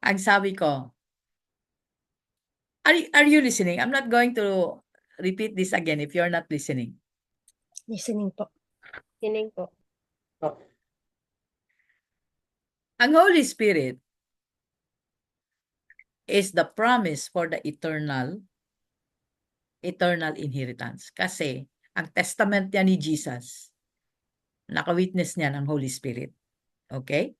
Ang sabi ko, are you listening? I'm not going to repeat this again if you're not listening. Listening po. Tining po. Ang Holy Spirit is the promise for the eternal inheritance. Kasi ang testament niya ni Jesus, naka-witness niya ng Holy Spirit. Okay?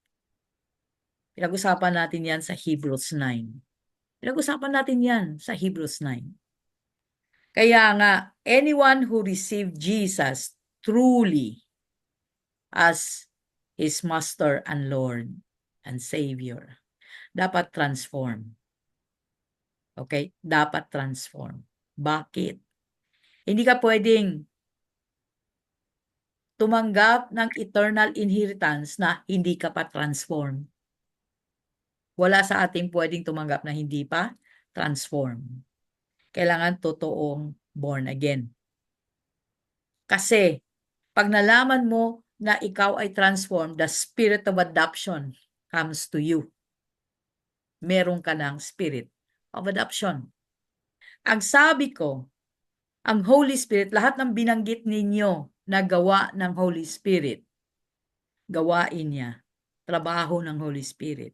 Pinag-usapan natin yan sa Hebrews 9. Pinag-usapan natin yan sa Hebrews 9. Kaya nga, anyone who received Jesus truly as his Master and Lord and Savior, dapat transform. Okay? Dapat transform. Bakit? Hindi ka pwedeng tumanggap ng eternal inheritance na hindi ka pa transform. Wala sa ating pwedeng tumanggap na hindi pa transform. Kailangan totoong born again. Kasi, pag nalaman mo na ikaw ay transformed, the spirit of adoption comes to you. Meron ka ng spirit of adoption. Ang sabi ko, ang Holy Spirit, lahat ng binanggit ninyo na gawa ng Holy Spirit, gawain niya, trabaho ng Holy Spirit.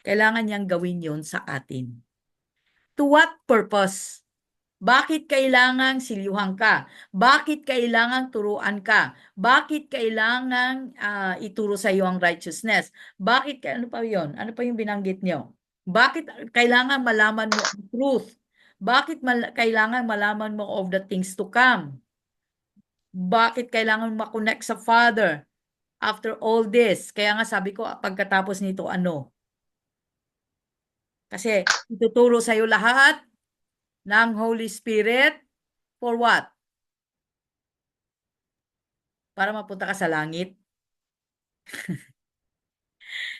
Kailangan niyang gawin yon sa atin. To what purpose? Bakit kailangang silyuhan ka? Bakit kailangang turuan ka? Bakit kailangang ituro sa iyo ang righteousness? Bakit, ano pa yon? Ano pa yung binanggit niyo? Bakit kailangan malaman mo ang truth? Bakit kailangan malaman mo of the things to come? Bakit kailangan makonect sa Father after all this? Kaya nga sabi ko, pagkatapos nito, ano? Kasi ituturo sa iyo lahat ng Holy Spirit for what? Para mapunta ka sa langit?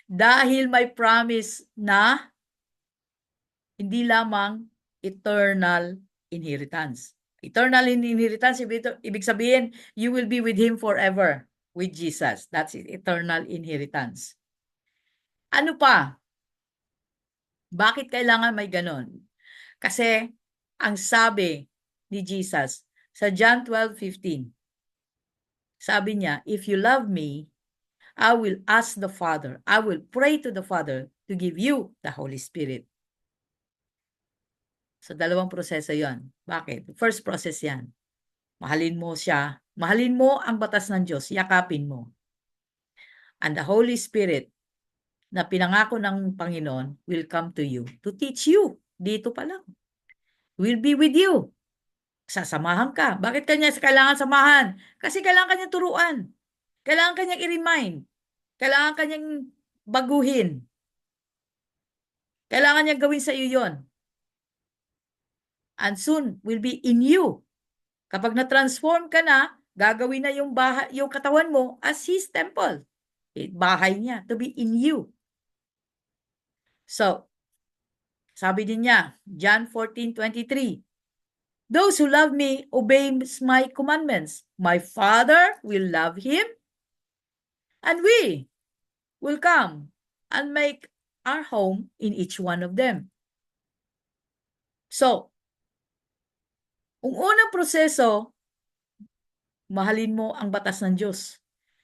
Dahil may promise na hindi lamang eternal inheritance. Eternal inheritance, ibig sabihin, you will be with Him forever with Jesus. That's it, eternal inheritance. Ano pa? Bakit kailangan may ganon? Kasi, ang sabi ni Jesus sa John 12:15, sabi niya, if you love me, I will ask the Father, I will pray to the Father to give you the Holy Spirit. So, dalawang proseso yon. Bakit? First process yan. Mahalin mo siya. Mahalin mo ang batas ng Diyos. Yakapin mo. And the Holy Spirit na pinangako ng Panginoon will come to you to teach you. Dito pa lang. Will be with you. Sasamahan ka. Bakit kanya kailangan samahan? Kasi kailangan kanyang turuan. Kailangan kanyang i-remind. Kailangan kanyang baguhin. Kailangan niya gawin sa iyo yon. And soon will be in you. Kapag na-transform ka na, gagawin na yung katawan mo as His temple. Bahay niya, to be in you. So, sabi din niya, John 14:23, those who love me obey my commandments. My Father will love him, and we will come and make our home in each one of them. So, ang unang proseso, mahalin mo ang batas ng Diyos.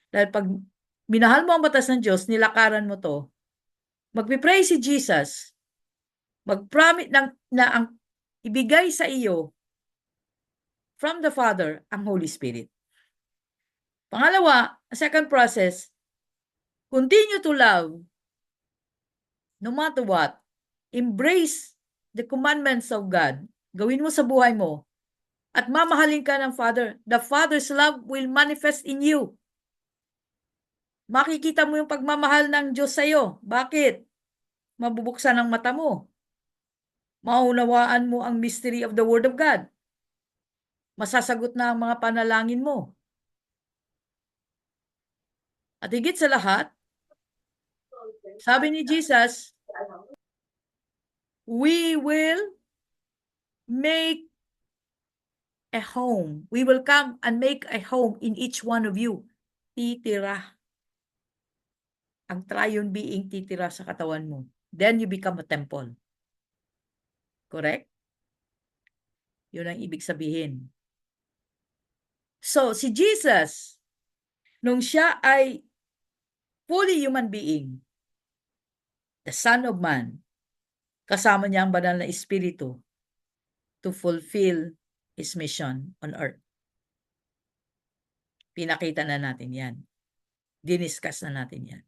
Dahil pag minahal mo ang batas ng Diyos, nilakaran mo to, magpipray si Jesus, mag-promise na ang ibigay sa iyo from the Father ang Holy Spirit. Pangalawa, second process, continue to love no matter what. Embrace the commandments of God. Gawin mo sa buhay mo. At mamahalin ka ng Father. The Father's love will manifest in you. Makikita mo yung pagmamahal ng Diyos sa iyo. Bakit? Mabubuksan ang mata mo. Maunawaan mo ang mystery of the Word of God. Masasagot na ang mga panalangin mo. At higit sa lahat, sabi ni Jesus, we will make a home. We will come and make a home in each one of you. Titira. Ang triune being titira sa katawan mo. then you become a temple. Correct? Yun ang ibig sabihin. So, si Jesus, nung siya ay fully human being, the Son of Man, kasama niya ang banal na Espiritu to fulfill His mission on earth. Pinakita na natin yan. Diniscuss na natin yan.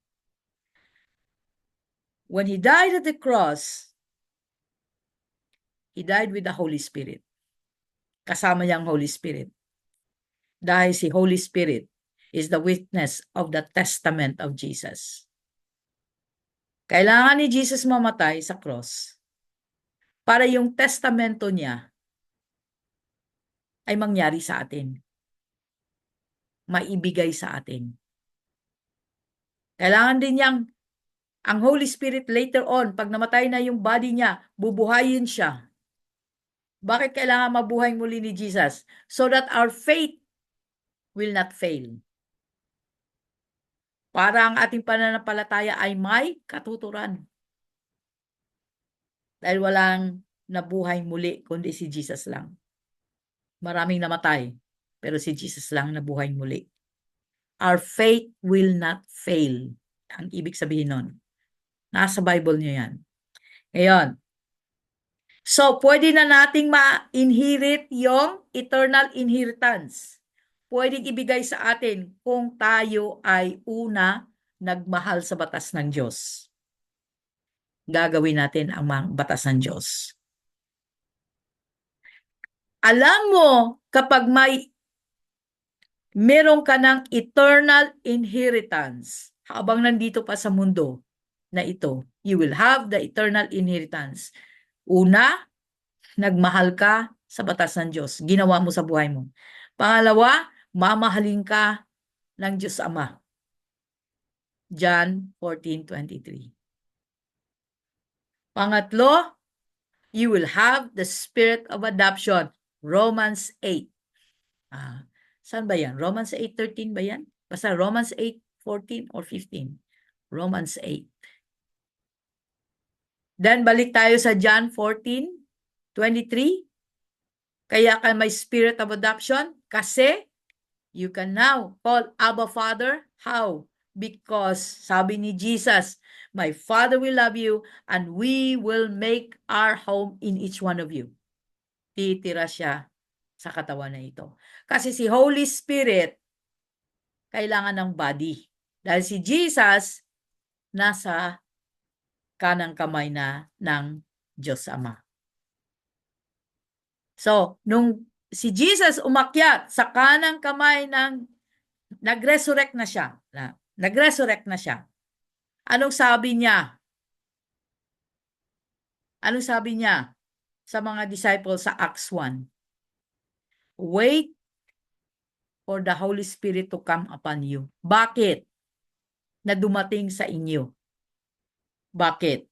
When He died at the cross, He died with the Holy Spirit. Kasama niya ang Holy Spirit. Dahil si Holy Spirit is the witness of the testament of Jesus. Kailangan ni Jesus mamatay sa cross para yung testamento niya ay mangyari sa atin. Maibigay sa atin. Kailangan din niyang ang Holy Spirit later on, pag namatay na yung body niya, bubuhayin siya. Bakit kailangan mabuhay muli ni Jesus? So that our faith will not fail. Para ang ating pananampalataya ay may katuturan. Dahil walang nabuhay muli, kundi si Jesus lang. Maraming namatay, pero si Jesus lang nabuhay muli. Our faith will not fail. Ang ibig sabihin nun. Nasa Bible niyo yan. Ngayon, so pwede na nating ma-inherit yung eternal inheritance. Pwedeng ibigay sa atin kung tayo ay una nagmahal sa batas ng Diyos. Gagawin natin ang mga batas ng Diyos. Alam mo, kapag meron ka ng eternal inheritance, habang nandito pa sa mundo na ito, you will have the eternal inheritance. Una, nagmahal ka sa batas ng Diyos. Ginawa mo sa buhay mo. Pangalawa, mamahalin ka ng Diyos Ama. John 14:23. Pangatlo, you will have the spirit of adoption. Romans 8. Saan ba yan? Romans 8:13 ba yan? Basta Romans 8:14 or 15. Romans 8. Then balik tayo sa John 14:23. Kaya ka may spirit of adoption kasi you can now call Abba Father. How? Because sabi ni Jesus, my Father will love you and we will make our home in each one of you. Titira siya sa katawan na ito. Kasi si Holy Spirit kailangan ng body. Dahil si Jesus nasa kanang kamay na ng Diyos Ama. So, nung si Jesus umakyat sa kanang kamay ng nag-resurrect na siya. Nag-resurrect na siya. Anong sabi niya? Anong sabi niya sa mga disciples sa Acts 1? Wait for the Holy Spirit to come upon you. Bakit? Na dumating sa inyo. Bakit?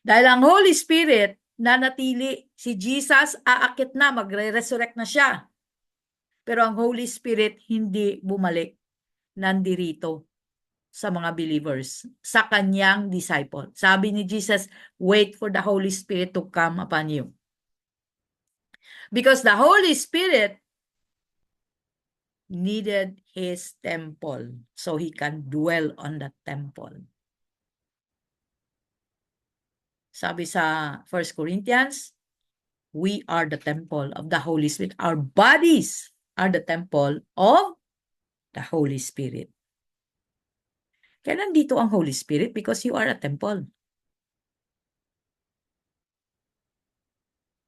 Dahil ang Holy Spirit nanatili, si Jesus aakit na, magre-resurrect na siya. Pero ang Holy Spirit hindi bumalik, nandirito sa mga believers, sa kanyang disciple. Sabi ni Jesus, wait for the Holy Spirit to come upon you. Because the Holy Spirit needed His temple so He can dwell on that temple. Sabi sa 1 Corinthians, we are the temple of the Holy Spirit. Our bodies are the temple of the Holy Spirit. Kaya nandito ang Holy Spirit because you are a temple.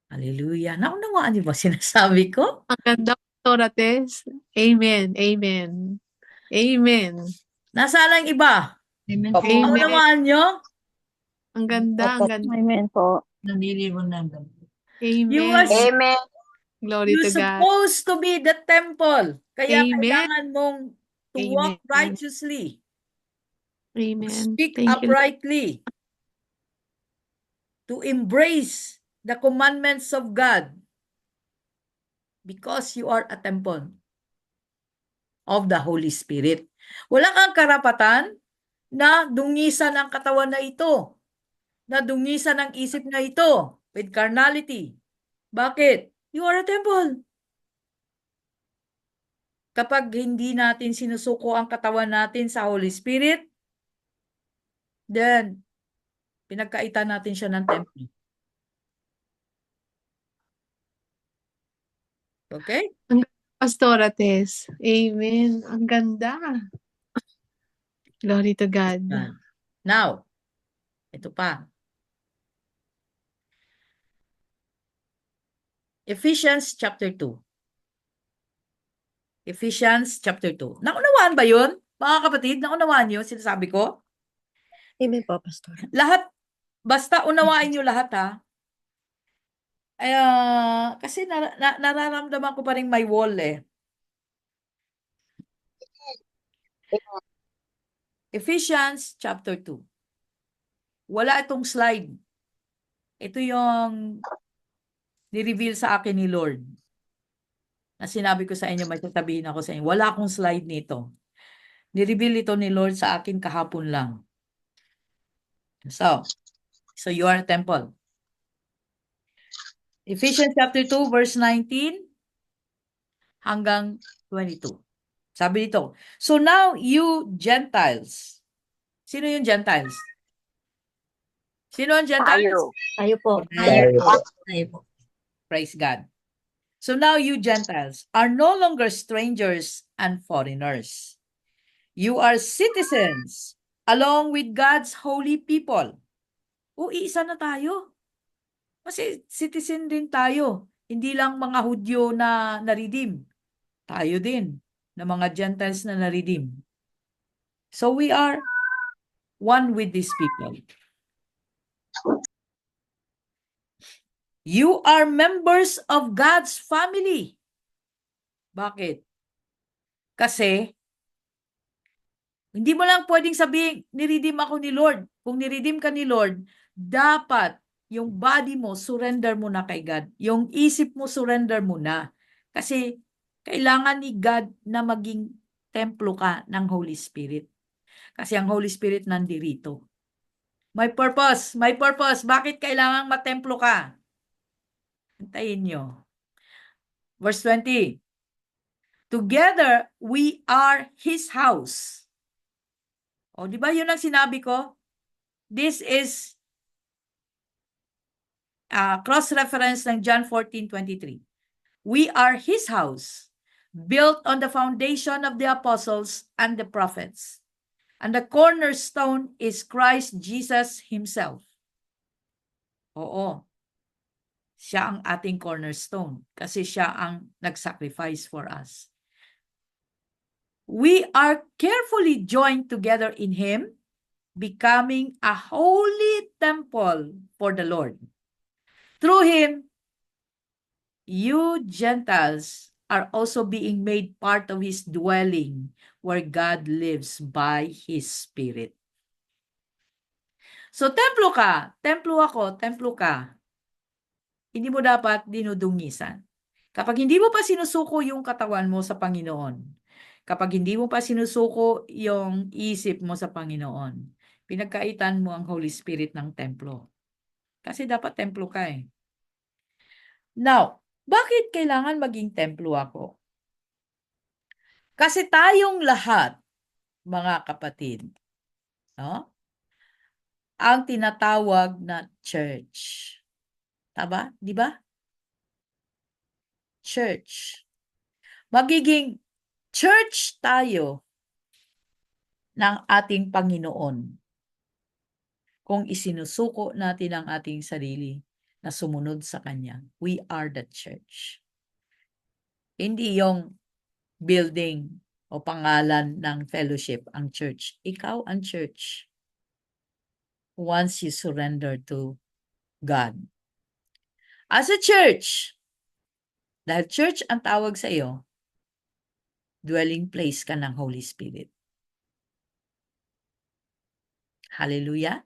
Hallelujah. Naunawaan niyo ba sinasabi ko? Ang ganda po, Rates. Amen. Amen. Amen. Nasaan ang iba? Amen. Amen. Naunawaan niyo? Ang ganda, ang ganda. Amen po. Nabili mo na. You Amen. are Amen. Glory you're to God. supposed to be the temple. Kaya Amen. kailangan mong to walk Amen. righteously. Amen. Speak Thank you. uprightly. To embrace the commandments of God. Because you are a temple of the Holy Spirit. Wala kang karapatan na dungisan ang katawan na ito. nadungisan ang isip na ito with carnality. Bakit? You are a temple. Kapag hindi natin sinusuko ang katawan natin sa Holy Spirit, then pinagkaitan natin siya ng temple. Okay? Pastora Tess. Amen. Ang ganda. Glory to God. Now, ito pa. Ephesians chapter 2. Ephesians chapter 2. Naunawaan ba yun? Mga kapatid, naunawaan niyo sinasabi ko? Amen po, Pastor. Lahat, basta unawain niyo lahat ha. Ay, kasi nararamdaman ko pa rin may wall eh. Ephesians chapter 2. Wala itong slide. Ito yung ni-reveal sa akin ni Lord. Na sinabi ko sa inyo, may sasabihin ako sa inyo. Wala akong slide nito. Ni-reveal ito ni Lord sa akin kahapon lang. So you are a temple. Ephesians chapter 2 verse 19 hanggang 22. Sabi dito, so now you Gentiles. Sino yung Gentiles? Sino ang Gentiles? Tayo po. Tayo. Tayo po. Praise God. So now you Gentiles are no longer strangers and foreigners. You are citizens along with God's holy people. O, iisa na tayo. Kasi citizen din tayo. Hindi lang mga Hudyo na na-redeem. Tayo din, na mga Gentiles na na-redeem. So we are one with these people. You are members of God's family. Bakit? Kasi, hindi mo lang pwedeng sabihin, niredeem ako ni Lord. Kung niredeem ka ni Lord, dapat yung body mo, surrender mo na kay God. Yung isip mo, surrender mo na. Kasi, kailangan ni God na maging templo ka ng Holy Spirit. Kasi ang Holy Spirit nandirito. May purpose. May purpose. Bakit kailangan matemplo ka? Hintayin nyo. Verse 20. Together, we are His house. O, di ba yun ang sinabi ko? This is cross-reference ng John 14:23. We are His house, built on the foundation of the apostles and the prophets. And the cornerstone is Christ Jesus Himself. Oo. Siya ang ating cornerstone kasi siya ang nag-sacrifice for us. We are carefully joined together in Him, becoming a holy temple for the Lord. Through Him, you Gentiles are also being made part of His dwelling, where God lives by His Spirit. So, templo ka, templo ako, templo ka. Hindi mo dapat dinudungisan. Kapag hindi mo pa sinusuko yung katawan mo sa Panginoon, kapag hindi mo pa sinusuko yung isip mo sa Panginoon, pinagkaitan mo ang Holy Spirit ng templo. Kasi dapat templo ka eh. Now, bakit kailangan maging templo ako? Kasi tayong lahat, mga kapatid, no? Ang tinatawag na church. Tama? Di ba? Church. Magiging church tayo ng ating Panginoon kung isinusuko natin ang ating sarili na sumunod sa Kanya. We are the church. Hindi yung building o pangalan ng fellowship ang church. Ikaw ang church. Once you surrender to God. As a church, dahil church ang tawag sa iyo, dwelling place ka ng Holy Spirit. Hallelujah.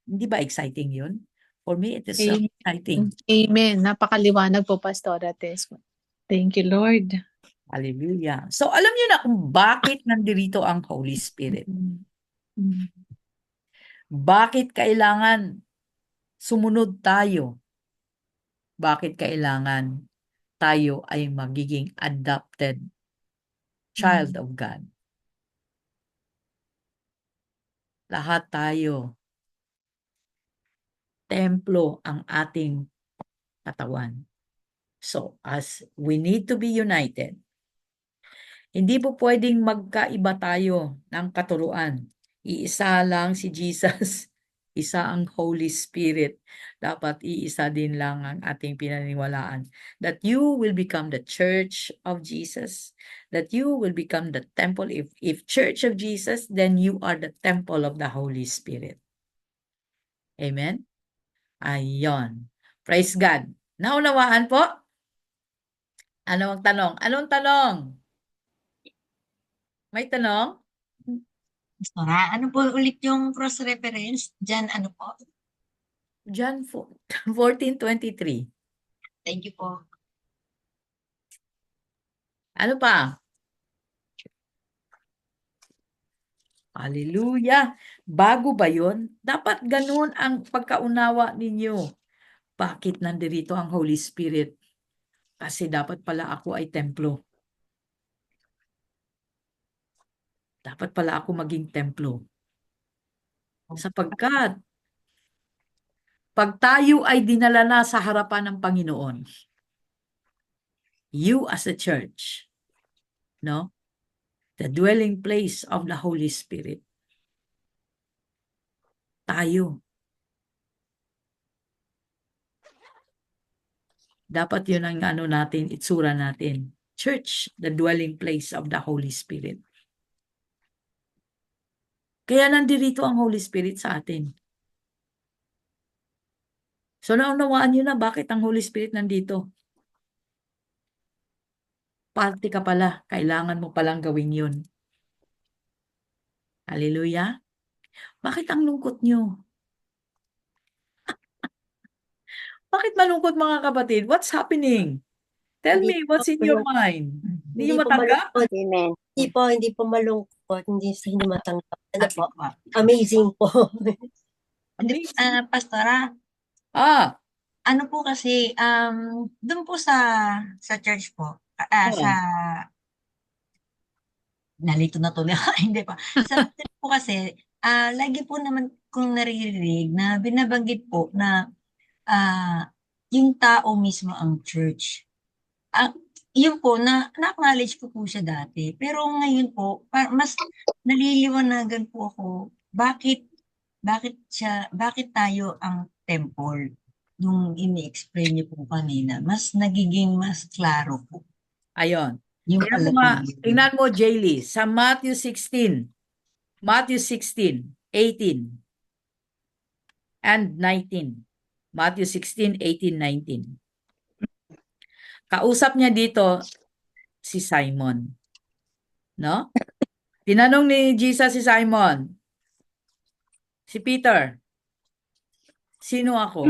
Hindi ba exciting yun? For me, it is so Amen. exciting. Amen. Napakaliwanag po, Pastora Tess. Thank you, Lord. Hallelujah. So, alam niyo na kung bakit nandirito ang Holy Spirit. Mm. Bakit kailangan sumunod tayo? Bakit kailangan tayo ay magiging adopted child of God? Lahat tayo, templo ang ating katawan. So, as we need to be united, hindi po pwedeng magkaiba tayo ng katuruan. Iisa lang si Jesus, isa ang Holy Spirit. Dapat iisa din lang ang ating pinaniniwalaan. That you will become the church of Jesus, that you will become the temple. If church of Jesus, then you are the temple of the Holy Spirit. Amen? Ayon. Praise God. Naunawaan po? Ano ang tanong? Anong tanong? May tanong? Pastora, ano po ulit yung cross-reference? Diyan, ano po? John 14:23. Thank you po. Ano pa? Hallelujah. Bago ba yun? Dapat ganun ang pagkaunawa ninyo. Bakit nandirito ang Holy Spirit? Kasi dapat pala ako ay templo. Dapat pala ako maging templo. Sapagkat pag tayo ay dinala na sa harapan ng Panginoon, you as a church, no? The dwelling place of the Holy Spirit. Tayo. Dapat yun ang ano natin, itsura natin. Church, the dwelling place of the Holy Spirit. Kaya nandirito ang Holy Spirit sa atin. So naunawaan nyo na bakit ang Holy Spirit nandito. Parte ka pala, kailangan mo palang gawin yun. Hallelujah. Bakit ang lungkot nyo? Bakit malungkot mga kapatid? What's happening? Tell me, what's in your mind? Hindi nyo Hindi po matanggap? malungkot. Amen. Hindi po malungkot. Hindi matanggap. Ano po? Amazing po. Amazing. Pastora, Ah, ano po kasi, doon po sa church po, sa, nalito na tuloy ako, hindi pa. Sa church po kasi, lagi po naman kong naririnig na binabanggit po na yung tao mismo ang church. Yun po, na-acknowledge ko po siya dati. Pero ngayon po, mas naliliwanagan po ako, bakit tayo ang temple? Nung ini-explain niyo po kanina, nagiging mas klaro po. ayun. Yung Tingnan pala mo nga, po yun. tingnan mo, Jaylee, sa Matthew 16, 18, and 19. Matthew 16, 18, 19. Kausap niya dito si Simon. No? Tinanong ni Jesus si Simon, si Peter, sino ako?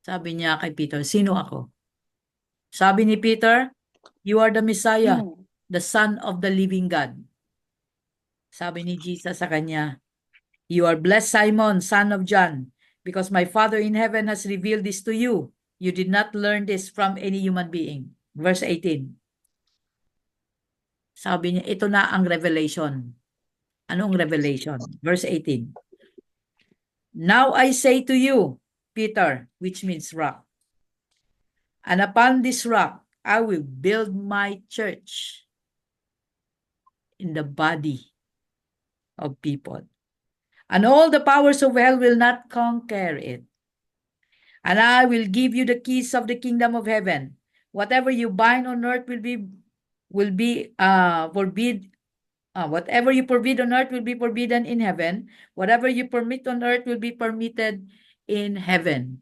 Sabi niya kay Peter, sino ako? Sabi ni Peter, you are the Messiah, the Son of the living God. Sabi ni Jesus sa kanya, you are blessed, Simon, son of John, because my Father in heaven has revealed this to you. You did not learn this from any human being. Verse 18. Sabi niya, ito na ang revelation. Anong revelation? Verse 18. Now I say to you, Peter, which means rock, and upon this rock I will build my church in the body of people. And all the powers of hell will not conquer it. And I will give you the keys of the kingdom of heaven. Whatever you bind on earth will be forbid. Whatever you forbid on earth will be forbidden in heaven. Whatever you permit on earth will be permitted in heaven.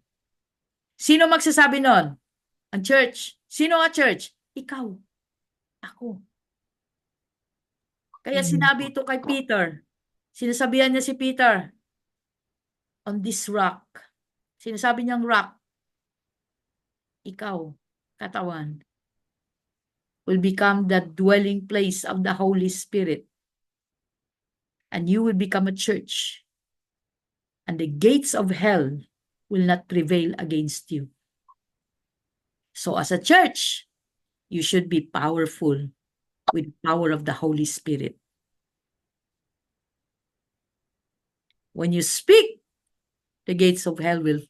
Sino magsasabi nun? Ang church. Sino ang church? Ikaw. Ako. Kaya sinabi ito kay Peter. Sinasabihan niya si Peter, on this rock. Sinasabi niyang rock, ikaw, katawan, will become the dwelling place of the Holy Spirit. And you will become a church. and the gates of hell will not prevail against you. So as a church, you should be powerful with the power of the Holy Spirit. When you speak, the gates of hell will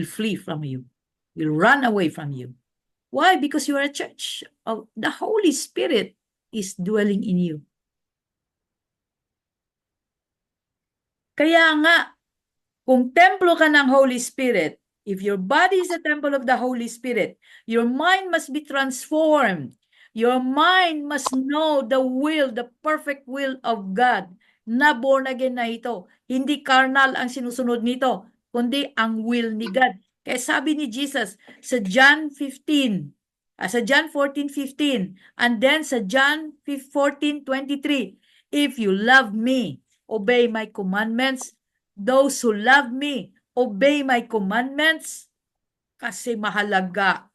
flee from you, will run away from you. Why? Because you are a church of the Holy Spirit is dwelling in you. Kaya nga, kung templo ka ng Holy Spirit, if your body is a temple of the Holy Spirit, your mind must be transformed. Your mind must know the will, the perfect will of God na born again na ito. Hindi carnal ang sinusunod nito, kundi ang will ni God. Kaya sabi ni Jesus sa John 15, sa John 14:15, and then sa John 14:23, if you love me, obey my commandments. Those who love me, obey my commandments. Kasi mahalaga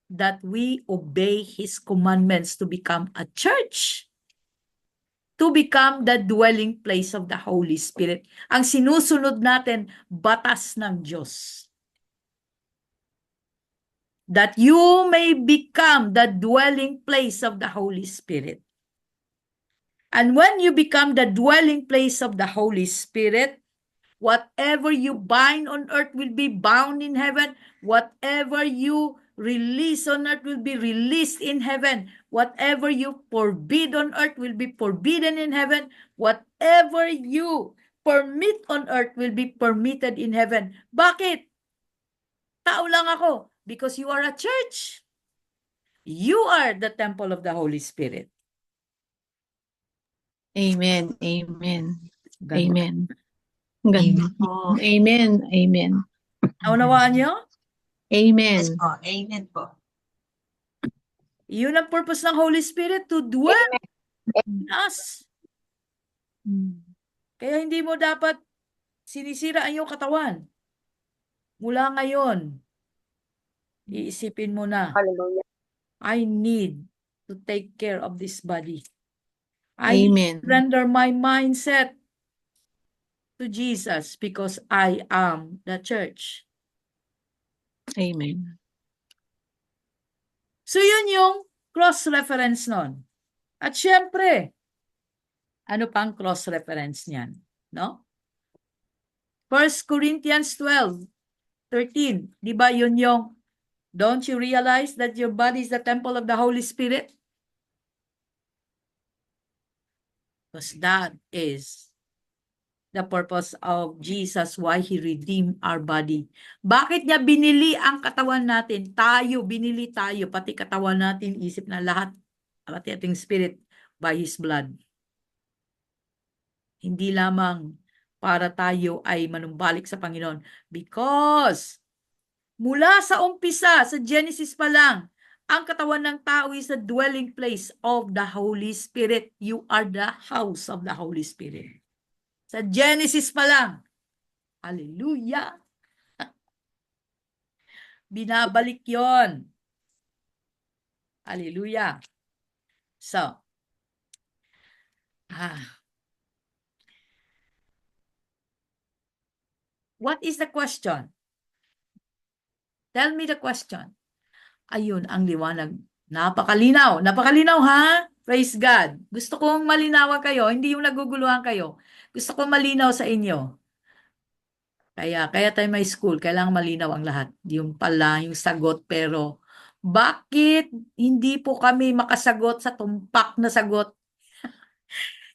that we obey His commandments to become a church. To become the dwelling place of the Holy Spirit. Ang sinusunod natin, batas ng Diyos. That you may become the dwelling place of the Holy Spirit. And when you become the dwelling place of the Holy Spirit, whatever you bind on earth will be bound in heaven. Whatever you release on earth will be released in heaven. Whatever you forbid on earth will be forbidden in heaven. Whatever you permit on earth will be permitted in heaven. Bakit? Tao lang ako. Because you are a church. You are the temple of the Holy Spirit. Amen. Amen. Ganon. Amen. Ganda po. Amen. Amen. Naunawaan niyo? Amen. Yes po. Amen po. Yun ang purpose ng Holy Spirit, to dwell in us. Kaya hindi mo dapat sinisira ang iyong katawan. Mula ngayon, iisipin mo na, Hallelujah. I need to take care of this body. I Amen. render my mindset to Jesus because I am the church. Amen. So yun yung cross-reference nun. At syempre, ano pang cross-reference niyan? No? 1 Corinthians 12:13. Di ba yun yung, don't you realize that your body is the temple of the Holy Spirit? Because that is the purpose of Jesus, why He redeemed our body. Bakit niya binili ang katawan natin? Binili tayo, pati katawan natin, isip na lahat, pati ating spirit, by His blood. Hindi lamang para tayo ay manumbalik sa Panginoon. Because, mula sa umpisa, sa Genesis pa lang, ang katawan ng tao is the dwelling place of the Holy Spirit. You are the house of the Holy Spirit. Sa Genesis pa lang. Hallelujah. Binabalik yon. Hallelujah. So, what is the question? Tell me the question. Ayun, ang liwanag. Napakalinaw. Napakalinaw, ha? Praise God. Gusto kong malinawan kayo, hindi yung naguguluhan kayo. Gusto kong malinaw sa inyo. Kaya tayo may school, kailangan malinaw ang lahat. Yung pala, yung sagot, pero bakit hindi po kami makasagot sa tumpak na sagot?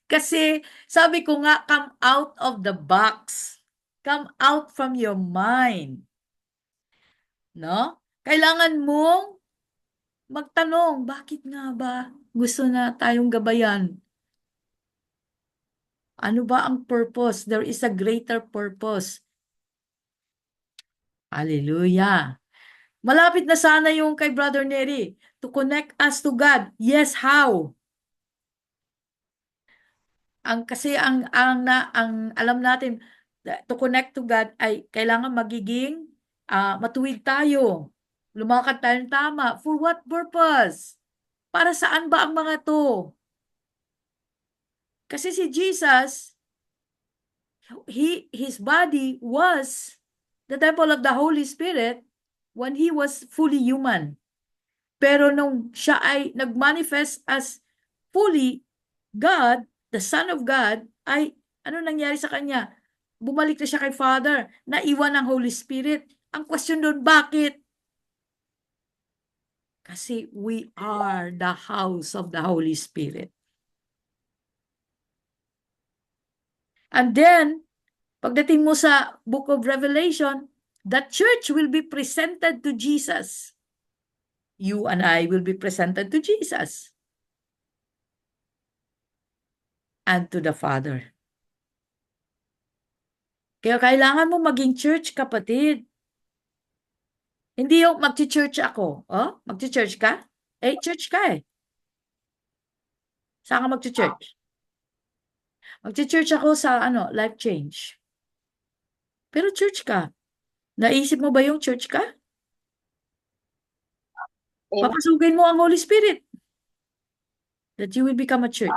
Kasi sabi ko nga, come out of the box. Come out from your mind. No? Kailangan mong magtanong, bakit nga ba gusto na tayong gabayan? Ano ba ang purpose? There is a greater purpose. Hallelujah. Malapit na sana yung kay Brother Neri, to connect us to God. Yes, how? Kasi ang alam natin, to connect to God ay kailangan magiging matuwid tayo. Lumakad tayo ng tama. For what purpose? Para saan ba ang mga to? Kasi si Jesus, his body was the temple of the Holy Spirit when he was fully human. Pero nung siya ay nag-manifest as fully God, the Son of God, ay ano nangyari sa kanya? Bumalik na siya kay Father, naiwan ng Holy Spirit. Ang question doon, bakit? Kasi we are the house of the Holy Spirit. And then, pagdating mo sa Book of Revelation, the church will be presented to Jesus. You and I will be presented to Jesus and to the Father. Kaya kailangan mo maging church, kapatid. Hindi yung magti-church ako. Oh, magti-church ka? Eh, church ka eh. Saan ka magti-church? Magti-church ako sa Life Change. Pero church ka. Naisip mo ba yung church ka? Papasukin mo ang Holy Spirit. That you will become a church.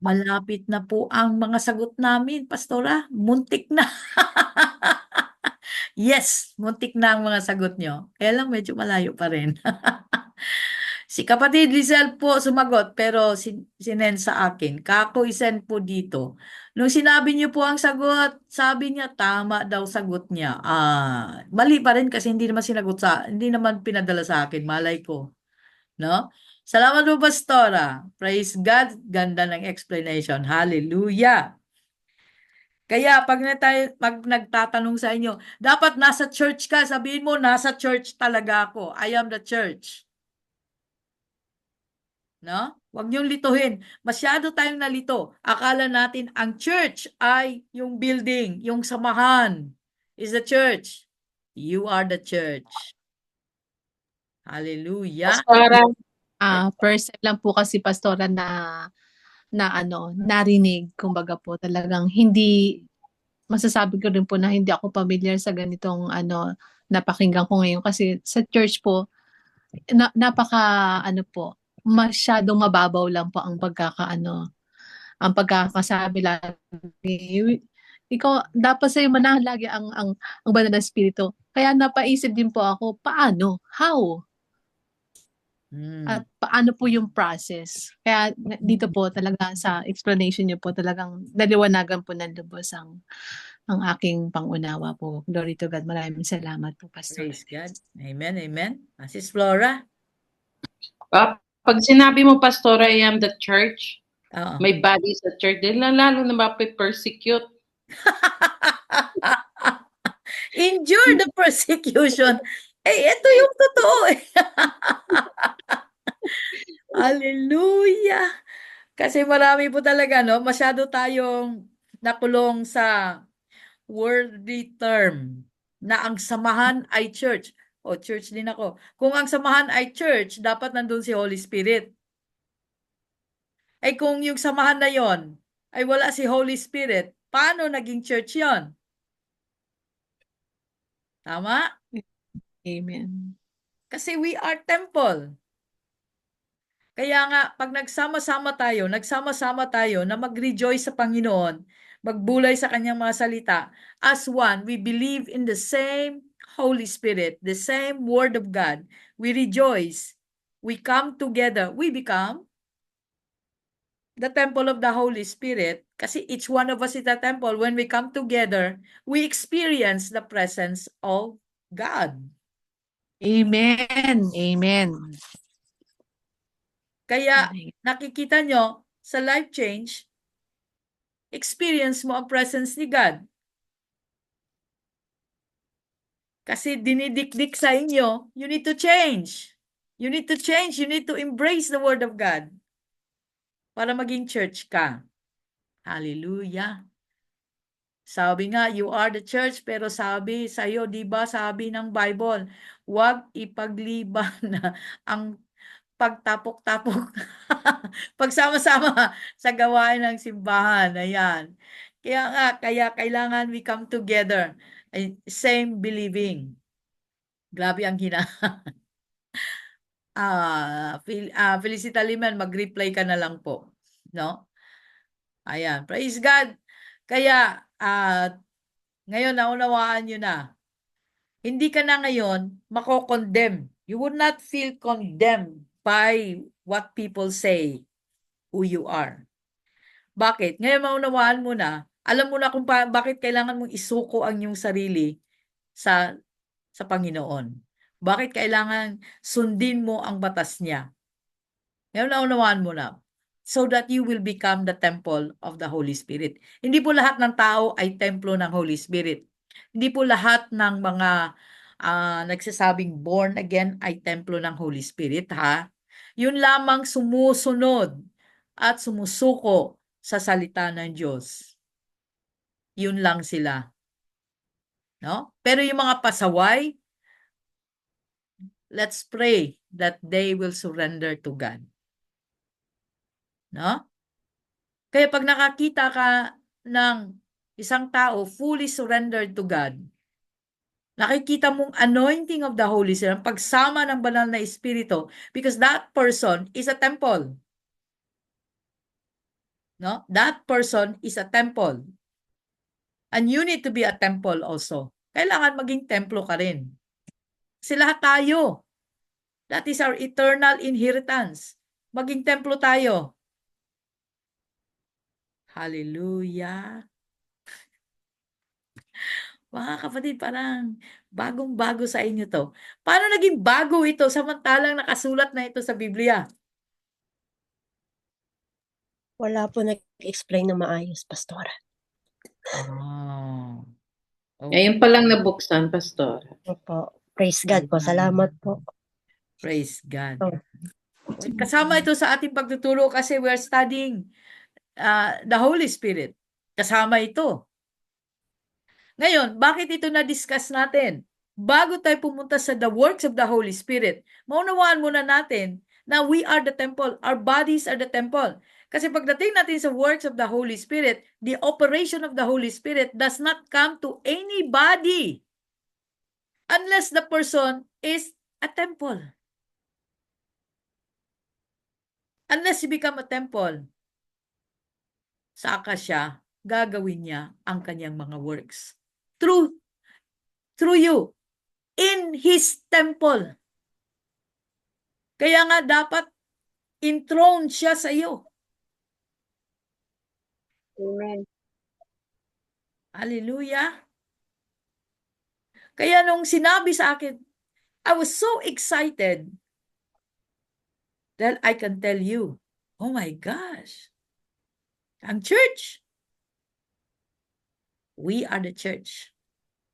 Malapit na po ang mga sagot namin, Pastora. Muntik na. Yes, muntik na ang mga sagot nyo. Kaya lang medyo malayo pa rin. Si kapatid Lizelle po sumagot, pero sinend sa akin. Kako isend po dito. Nung sinabi niyo po ang sagot, sabi niya tama daw sagot niya. Mali pa rin kasi hindi naman pinadala sa akin, malay ko. No? Salamat po, Pastora. Praise God. Ganda ng explanation. Hallelujah. Kaya pag nagtatanong sa inyo, dapat nasa church ka, sabihin mo, nasa church talaga ako. I am the church. No? Huwag niyong lituhin. Masyado tayong nalito. Akala natin ang church ay yung building, yung samahan is the church. You are the church. Hallelujah. Pastora, First time lang po kasi Pastora na narinig, kumbaga po talagang hindi, masasabi ko rin po na hindi ako familiar sa ganitong napakinggan ko ngayon kasi sa church po, napaka masyadong mababaw lang po ang pagkakasabi lagi. Ikaw, dapat sa'yo manahan lagi ang banal na espiritu. Kaya napaisip din po ako, paano? How? At paano po yung process? Kaya dito po talaga sa explanation niyo po talagang naliwanagan po ng lubos ang aking pangunawa po. Glory to God. Maraming salamat po, Pastor. Praise God. Amen, amen. Sis Flora? pag sinabi mo, Pastora, I am the church, Oo. may body sa church, dahil lalo na mape-persecute. Endure the persecution. Ito yung totoo eh. Hallelujah. Kasi marami po talaga, no? Masyado tayong nakulong sa worldly term na ang samahan ay church. O, church din ako. Kung ang samahan ay church, dapat nandun si Holy Spirit. Ay kung yung samahan na yon ay wala si Holy Spirit, paano naging church yon? Tama? Amen. Kasi we are temple. Kaya nga, pag nagsama-sama tayo na mag-rejoice sa Panginoon, magbulay sa kanyang mga salita, as one, we believe in the same Holy Spirit, the same Word of God. We rejoice. We come together. We become the temple of the Holy Spirit. Kasi each one of us is a temple. When we come together, we experience the presence of God. Amen. Amen. Kaya nakikita nyo sa Life Change, experience mo ang presence ni God. Kasi dinidikdik sa inyo, you need to change. You need to change. You need to embrace the Word of God para maging church ka. Hallelujah. Sabi nga, you are the church, pero sabi sa'yo, di ba, sabi ng Bible, huwag ipagliban na ang pagtapok-tapok. Pagsama-sama sa gawain ng simbahan. Ayan. Kaya kailangan we come together. Same believing. Grabe ang Felicita Liman, mag-reply ka na lang po. No? Ayan, praise God. Kaya, ngayon naunawaan nyo na. Hindi ka na ngayon mako-condemn. You would not feel condemned by what people say who you are. Bakit? Ngayon maunawaan mo na, alam mo na kung bakit kailangan mong isuko ang iyong sarili sa Panginoon. Bakit kailangan sundin mo ang batas niya? Ngayon naunawaan mo na. So that you will become the temple of the Holy Spirit. Hindi po lahat ng tao ay templo ng Holy Spirit. Hindi po lahat ng mga nagsasabing born again ay templo ng Holy Spirit, ha? Yun lamang sumusunod at sumusuko sa salita ng Diyos. Yun lang sila. No? Pero yung mga pasaway, let's pray that they will surrender to God. No? Kaya pag nakakita ka ng isang tao fully surrendered to God, nakikita mong anointing of the Holy Spirit, ang pagsama ng banal na Espiritu, because that person is a temple. No? That person is a temple. And you need to be a temple also. Kailangan maging templo ka rin. Kasi lahat tayo. That is our eternal inheritance. Maging templo tayo. Hallelujah. Mga kapatid, parang bagong-bago sa inyo to. Paano naging bago ito samantalang nakasulat na ito sa Biblia? Wala po nag-explain na maayos, Pastora. Oh. Ngayon pa lang nabuksan, Pastor. Opo. Praise God po. Salamat po. Praise God. Oh. Kasama ito sa ating pagtuturo kasi we're studying the Holy Spirit. Kasama ito. Ngayon, bakit ito na-discuss natin? Bago tayo pumunta sa the works of the Holy Spirit, maunawaan muna natin na we are the temple. Our bodies are the temple. Kasi pagdating natin sa works of the Holy Spirit, the operation of the Holy Spirit does not come to anybody unless the person is a temple. Unless you become a temple, saka siya, gagawin niya ang kanyang mga works. Through you, in His temple. Kaya nga dapat enthroned siya sa iyo. Amen. Hallelujah. Kaya nung sinabi sa akin, I was so excited that I can tell you, oh my gosh, ang church, we are the church.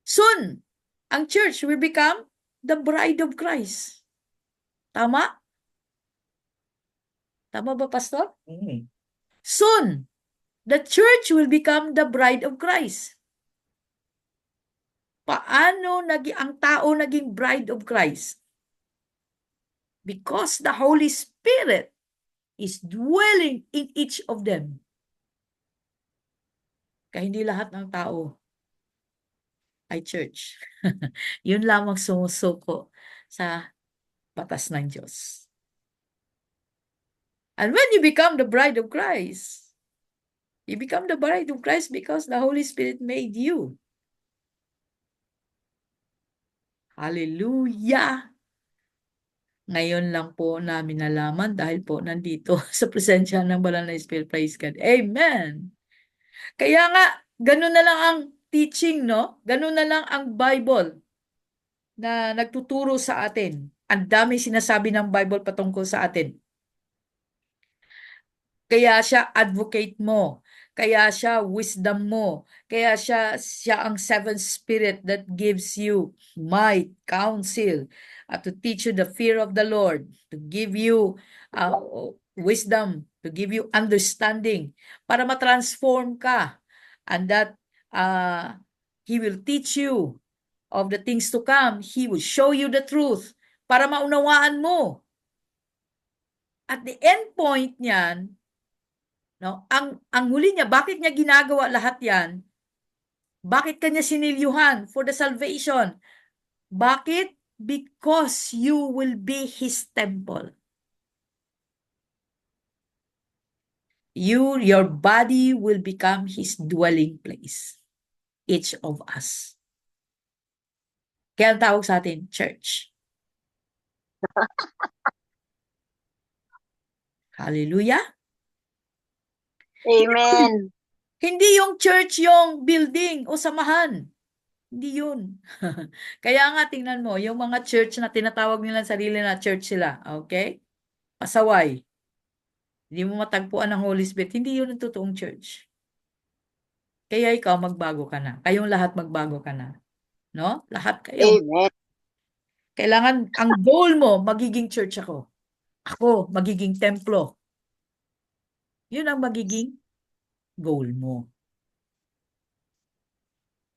Soon, ang church will become the bride of Christ. Tama? Tama ba, Pastor? Soon, the church will become the bride of Christ. Paano ang tao naging bride of Christ? Because the Holy Spirit is dwelling in each of them. Kaya hindi lahat ng tao ay church. Yun lamang sumusuko sa batas ng Diyos. And when you become the bride of Christ, you become the bride of Christ because the Holy Spirit made you. Hallelujah! Ngayon lang po namin nalaman dahil po nandito sa presensya ng Banal na Espiritu. Praise God. Amen! Kaya nga, ganun na lang ang teaching, no? Ganun na lang ang Bible na nagtuturo sa atin. Ang dami sinasabi ng Bible patungkol sa atin. Kaya siya advocate mo. Kaya siya wisdom mo. Kaya siya ang seventh spirit that gives you might, counsel, to teach you the fear of the Lord, to give you wisdom, to give you understanding, para matransform ka. And that He will teach you of the things to come. He will show you the truth para maunawaan mo. At the end point niyan, no, ang huli niya, bakit niya ginagawa lahat yan? Bakit kanya sinilyuhan? For the salvation. Bakit? Because you will be His temple. your body will become His dwelling place. Each of us. Kaya ang tawag sa atin, church. Hallelujah. Amen. Hindi yung church yung building o samahan. Hindi yun. Kaya nga tingnan mo, yung mga church na tinatawag nila sarili na church sila, okay? Pasaway. Hindi mo matagpuan ng Holy Spirit. Hindi yun ang totoong church. Kaya ikaw magbago ka na. Kayong lahat magbago ka na. No? Lahat kayo. Amen. Kailangan, ang goal mo, magiging church ako. Ako, magiging templo. Yun ang magiging goal mo.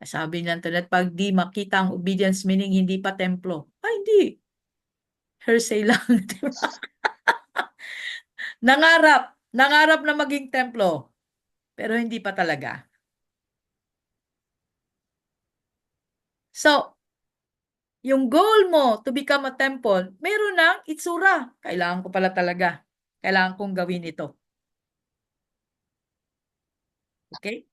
Sabi ng internet, pag di makita ang obedience, meaning hindi pa templo. Ay, hindi. Hearsay lang. Diba? Nangarap na maging templo. Pero hindi pa talaga. So, yung goal mo to become a temple, meron ng itsura. Kailangan ko pala talaga. Kailangan kong gawin ito. Okay?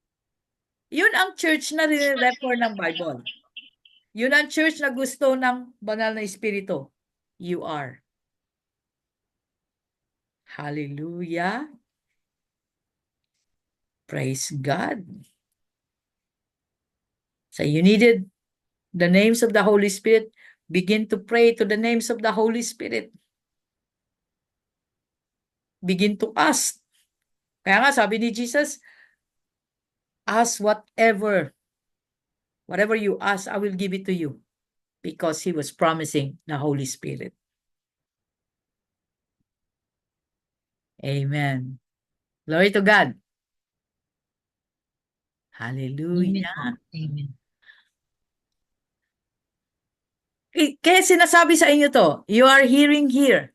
Yun ang church na rin-refer ng Bible. Yun ang church na gusto ng banal na espiritu. You are. Hallelujah. Praise God. So you needed the names of the Holy Spirit. Begin to pray to the names of the Holy Spirit. Begin to ask. Kaya nga sabi ni Jesus, ask whatever you ask, I will give it to you. Because He was promising the Holy Spirit. Amen. Glory to God. Hallelujah. Amen. Kaya sinasabi sa inyo to, you are hearing here.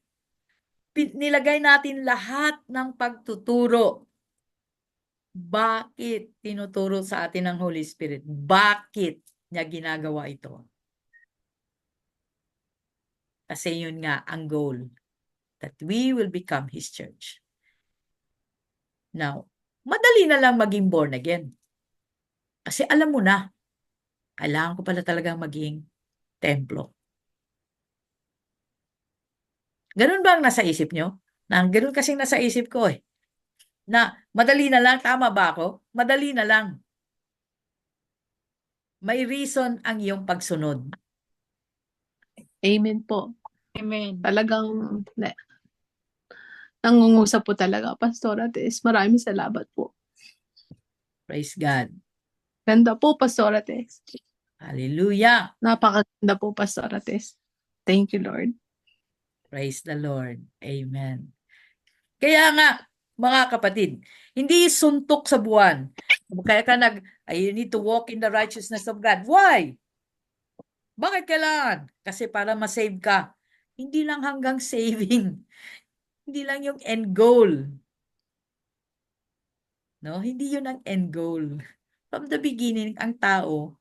Nilagay natin lahat ng pagtuturo. Bakit tinuturo sa atin ng Holy Spirit? Bakit niya ginagawa ito? Kasi yun nga ang goal. That we will become His church. Now, madali na lang maging born again. Kasi alam mo na, kailangan ko pala talagang maging templo. Ganun ba ang nasa isip nyo? Ganun kasing nasa isip ko eh. Na madali na lang, tama ba ako? Madali na lang. May reason ang iyong pagsunod. Amen po. Amen. Talagang nangungusap po talaga, Pastora Tess. Maraming salamat po. Praise God. Ganda po, Pastora Tess. Hallelujah. Napakaganda po, Pastora Tess. Thank you, Lord. Praise the Lord. Amen. Kaya nga, mga kapatid, hindi suntok sa buwan. Kaya ka you need to walk in the righteousness of God. Why? Bakit kailangan? Kasi para ma-save ka. Hindi lang hanggang saving. Hindi lang yung end goal. No? Hindi yun ang end goal. From the beginning, ang tao,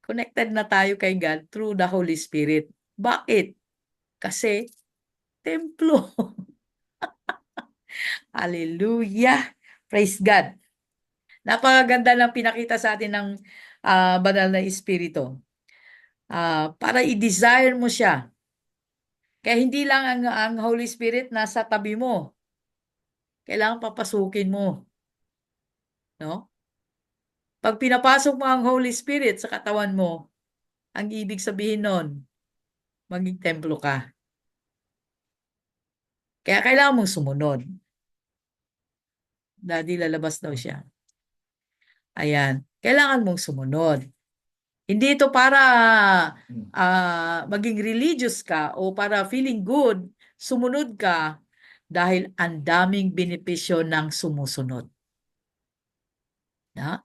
connected na tayo kay God through the Holy Spirit. Bakit? Kasi, templo. Hallelujah. Praise God. Napakaganda ng pinakita sa atin ng banal na espiritu. Para i-desire mo siya. Kaya hindi lang ang Holy Spirit nasa tabi mo. Kailangan papasukin mo. No? Pag pinapasok mo ang Holy Spirit sa katawan mo, ang ibig sabihin nun, maging templo ka. Kaya kailangan mong sumunod. Daddy, lalabas daw siya. Ayan. Kailangan mong sumunod. Hindi ito para maging religious ka o para feeling good, sumunod ka dahil ang daming benepisyo ng sumusunod. Na?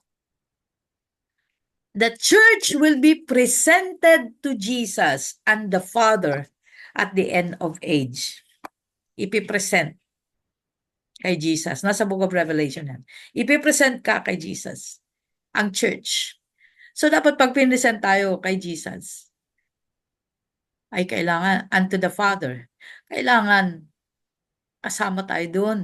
The church will be presented to Jesus and the Father at the end of age. Ipipresent kay Jesus. Nasa Book of Revelation yan. Ipipresent ka kay Jesus. Ang church. So, dapat pag pinresent tayo kay Jesus, ay kailangan unto the Father. Kailangan kasama tayo doon.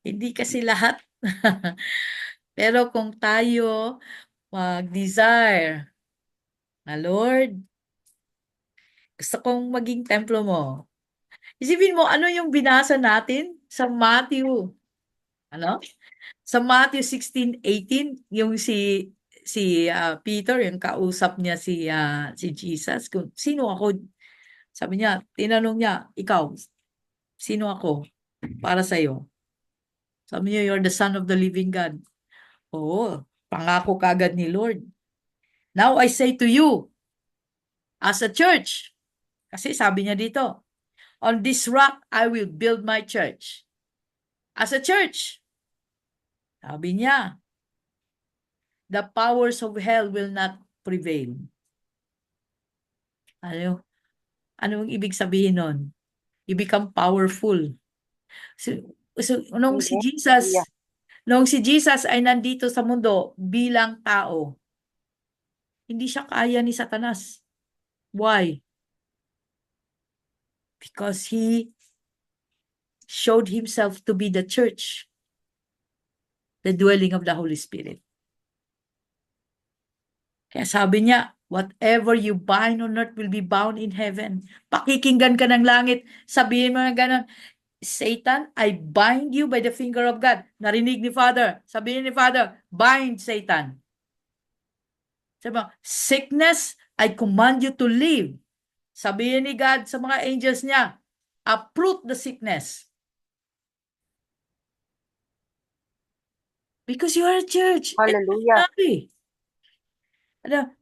Hindi kasi lahat. Pero kung tayo mag-desire na Lord, gusto kong maging templo mo. Isipin mo, ano yung binasa natin sa Matthew? Ano? Sa Matthew 16:18, yung si Peter, yung kausap niya si Jesus, kung sino ako? Sabi niya, tinanong niya, ikaw, sino ako para sa iyo? Sabi niya, you're the son of the living God. Oo, pangako kagad ni Lord. Now I say to you, as a church, kasi sabi niya dito, on this rock I will build my church. As a church, sabi niya, the powers of hell will not prevail. Ano? Anong ibig sabihin nun? You become powerful. So, nung si Jesus ay nandito sa mundo bilang tao, hindi siya kaya ni Satanas. Why? Because he showed himself to be the church, the dwelling of the Holy Spirit. Kaya sabi niya, whatever you bind on earth will be bound in heaven. Pakikinggan ka ng langit. Sabihin mo na gano'n, Satan, I bind you by the finger of God. Narinig ni Father. Sabihin ni Father, bind Satan. Sabi mo, sickness, I command you to leave. Sabihin ni God sa mga angels niya, uproot the sickness. Because you are a church. Hallelujah.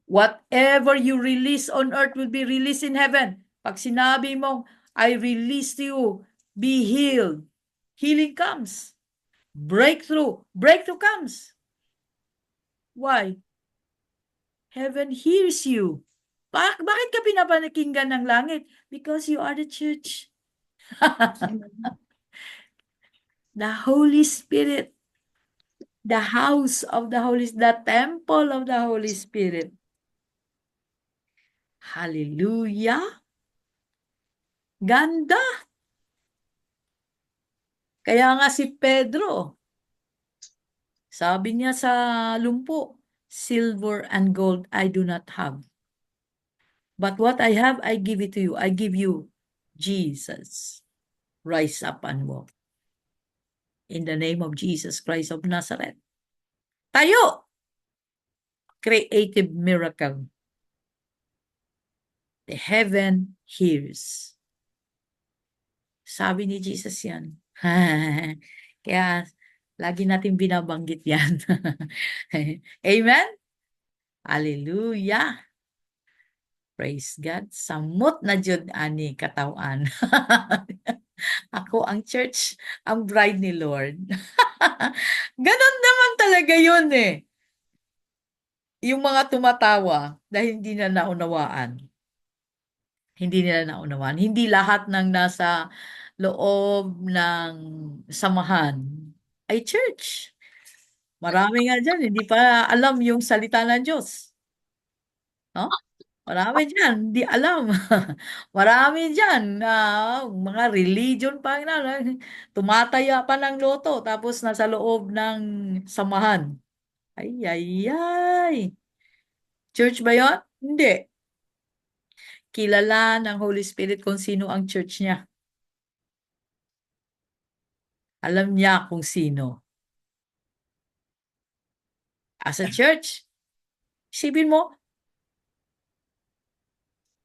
Whatever you release on earth will be released in heaven. Pag sinabi mong, I release to you, be healed. Healing comes. Breakthrough comes. Why? Heaven hears you. Bakit ka pinapakinggan ng langit? Because you are the church. The Holy Spirit. The house of the Holy Spirit. The temple of the Holy Spirit. Hallelujah. Ganda. Kaya nga si Pedro, sabi niya sa lumpo, silver and gold I do not have. But what I have, I give it to you. I give you Jesus. Rise up and walk. In the name of Jesus Christ of Nazareth. Tayo! Creative miracle. The heaven hears. Sabi ni Jesus yan. Kaya, lagi natin binabanggit yan. Amen? Hallelujah! Praise God. Samot na jud ani katawan. Ako ang church, ang bride ni Lord. Ganon naman talaga yun eh. Yung mga tumatawa dahil hindi na naunawaan. Hindi nila naunawaan. Hindi lahat ng nasa loob ng samahan ay church. Marami nga dyan, hindi pa alam yung salita ng Diyos. No? Marami dyan, hindi alam. Marami dyan, mga religion pa, tumataya pa ng loto, tapos nasa loob ng samahan. Ay. Church ba yun? Hindi. Kilala ng Holy Spirit kung sino ang church niya. Alam niya kung sino. As a church, isipin mo,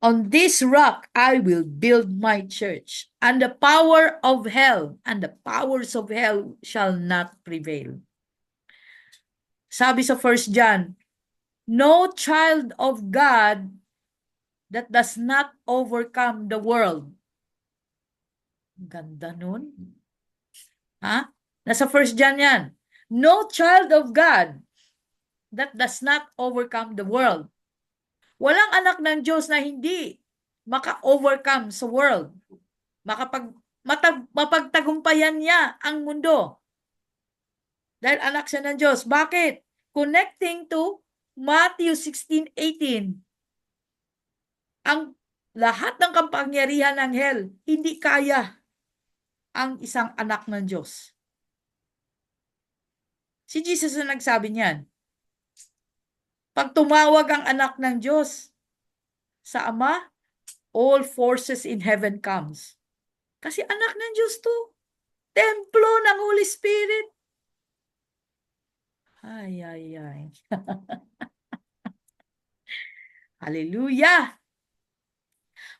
on this rock I will build my church, and the power of hell and the powers of hell shall not prevail. Sabi sa 1 John, no child of God that does not overcome the world. Ganda nun. Ha? Nasa 1 John yan. No child of God that does not overcome the world. Walang anak ng Diyos na hindi maka-overcome sa world. Mapagtagumpayan niya ang mundo. Dahil anak siya ng Diyos. Bakit? Connecting to Matthew 16:18. Ang lahat ng kapangyarihan ng hell, hindi kaya ang isang anak ng Diyos? Si Jesus ang nagsabi niyan. Pag tumawag ang anak ng Diyos sa Ama, all forces in heaven comes. Kasi anak ng Diyos to. Templo ng Holy Spirit. Ay, ay, ay. Hallelujah.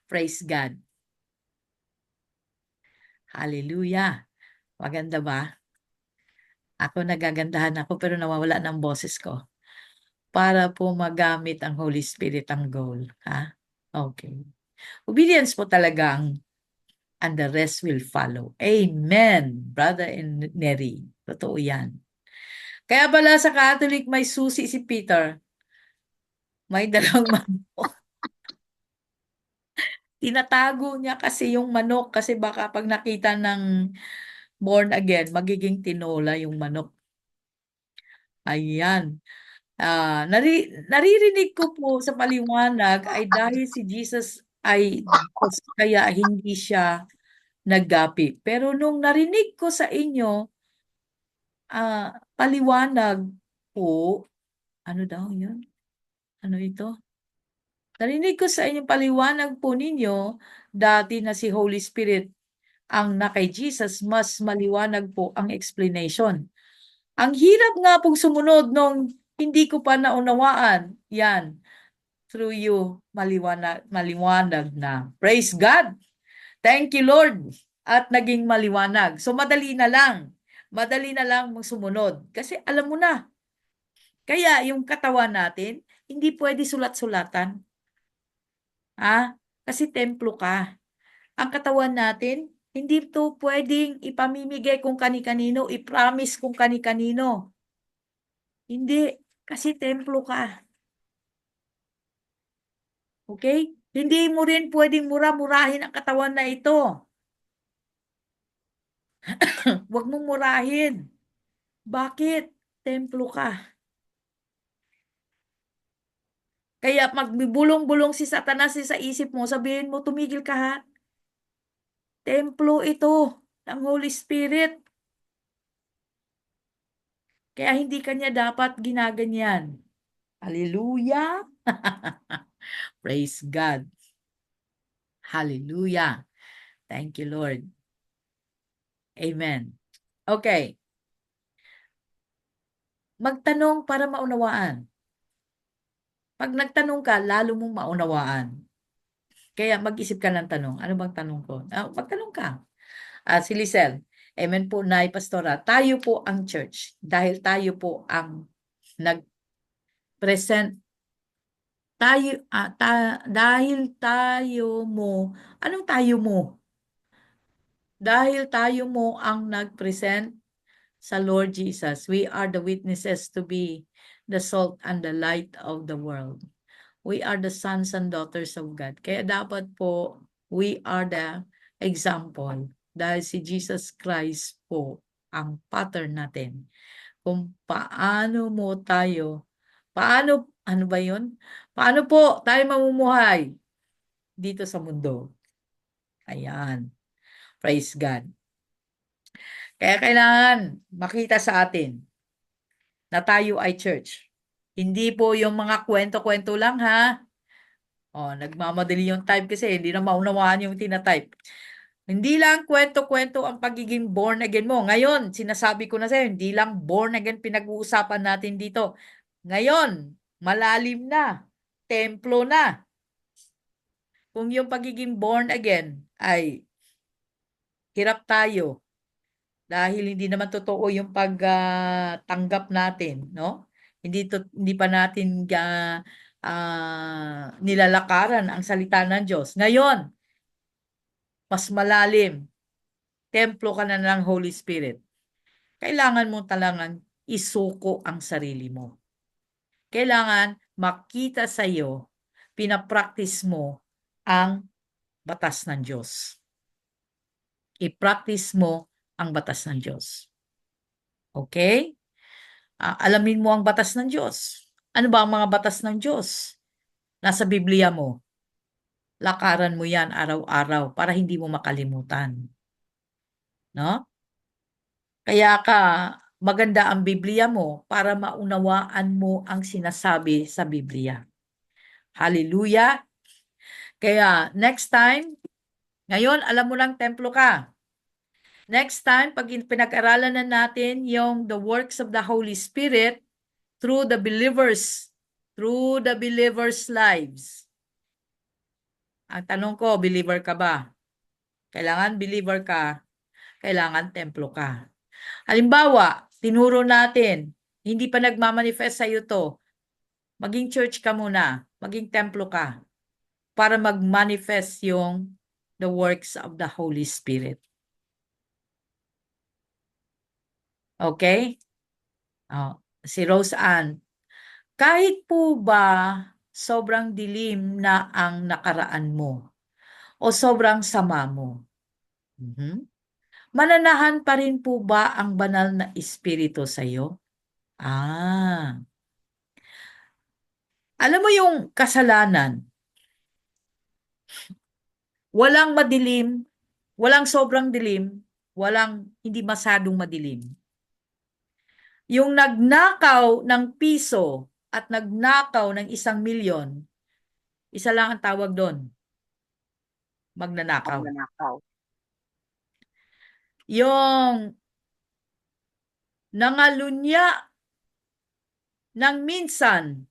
Praise God. Hallelujah. Maganda ba? Ako nagagandahan ako pero nawawala ng boses ko. Para po magamit ang Holy Spirit ang goal. Ha? Okay. Obedience po talaga and the rest will follow. Amen, Brother Neri. Totoo yan. Kaya pala sa Catholic may susi si Peter. May dalang manok. Tinatago niya kasi yung manok kasi baka pag nakita ng born again, magiging tinola yung manok. Ayan. Naririnig ko po sa paliwanag ay dahil si Jesus ay Diyos, kaya hindi siya naggapi. Pero nung narinig ko sa inyo, paliwanag po, ano daw yun? Ano ito? Narinig ko sa inyo paliwanag po ninyo, dati na si Holy Spirit ang na kay Jesus, mas maliwanag po ang explanation. Ang hirap nga pong sumunod nung hindi ko pa naunawaan. Yan. Through you, maliwanag na. Praise God! Thank you, Lord! At naging maliwanag. So, madali na lang. Madali na lang mong sumunod. Kasi alam mo na. Kaya yung katawan natin, hindi pwede sulat-sulatan. Kasi templo ka. Ang katawan natin, hindi to pwedeng ipamimigay kung kani-kanino, i-promise kung kani-kanino. Hindi, kasi templo ka. Okay? Hindi mo rin pwedeng mura-murahin ang katawan na ito. Huwag mong murahin. Bakit? Templo ka. Kaya magbubulong-bulong si Satanas sa isip mo, sabihin mo, tumigil ka ha. Templo ito ng Holy Spirit. Kaya hindi kanya dapat ginaganyan. Hallelujah! Praise God. Hallelujah. Thank you, Lord. Amen. Okay. Magtanong para maunawaan. Pag nagtanong ka, lalo mong maunawaan. Kaya mag-isip ka ng tanong. Ano bang tanong ko? Magtanong ka. Si Lisel, amen po, Nay Pastora. Tayo po ang church. Dahil tayo po ang nag-present. Dahil tayo mo. Anong tayo mo? Dahil tayo mo ang nag-present sa Lord Jesus. We are the witnesses to be the salt and the light of the world. We are the sons and daughters of God. Kaya dapat po, we are the example. Dahil si Jesus Christ po ang pattern natin. Kung paano ano ba yun? Paano po tayo mamumuhay dito sa mundo? Ayan. Praise God. Kaya kailangan makita sa atin na tayo ay church. Hindi po yung mga kwento-kwento lang ha. Nagmamadali yung type kasi hindi na maunawaan yung tinatype. Hindi lang kwento-kwento ang pagiging born again mo. Ngayon, sinasabi ko na sa'yo, hindi lang born again pinag-uusapan natin dito. Ngayon, malalim na. Templo na. Kung yung pagiging born again ay hirap tayo dahil hindi naman totoo yung pagtanggap natin, no? Hindi pa natin nilalakaran ang salita ng Diyos. Ngayon, mas malalim, templo ka na ng Holy Spirit. Kailangan mo talagang isuko ang sarili mo. Kailangan makita sa iyo, pinapractice mo ang batas ng Diyos. I-practice mo ang batas ng Diyos. Okay? Alamin mo ang batas ng Diyos. Ano ba ang mga batas ng Diyos? Nasa Biblia mo. Lakaran mo yan araw-araw para hindi mo makalimutan. no? Kaya maganda ang Biblia mo para maunawaan mo ang sinasabi sa Biblia. Hallelujah! Kaya next time, ngayon alam mo lang templo ka. Next time, pag pinag-aralan na natin yung the works of the Holy Spirit through the believers' lives. Ang tanong ko, believer ka ba? Kailangan believer ka, kailangan templo ka. Halimbawa, tinuro natin, hindi pa nagmamanifest sa iyo to, maging church ka muna, maging templo ka, para mag-manifest yung the works of the Holy Spirit. Okay? Si Rose Ann, kahit po ba sobrang dilim na ang nakaraan mo o sobrang sama mo, mananahan pa rin po ba ang banal na espiritu sa iyo? Alam mo yung kasalanan, walang madilim, walang sobrang dilim, walang hindi masyadong madilim. Yung nagnakaw ng piso at nagnakaw ng 1,000,000, isa lang ang tawag doon, magnanakaw. Yung nangalunya ng minsan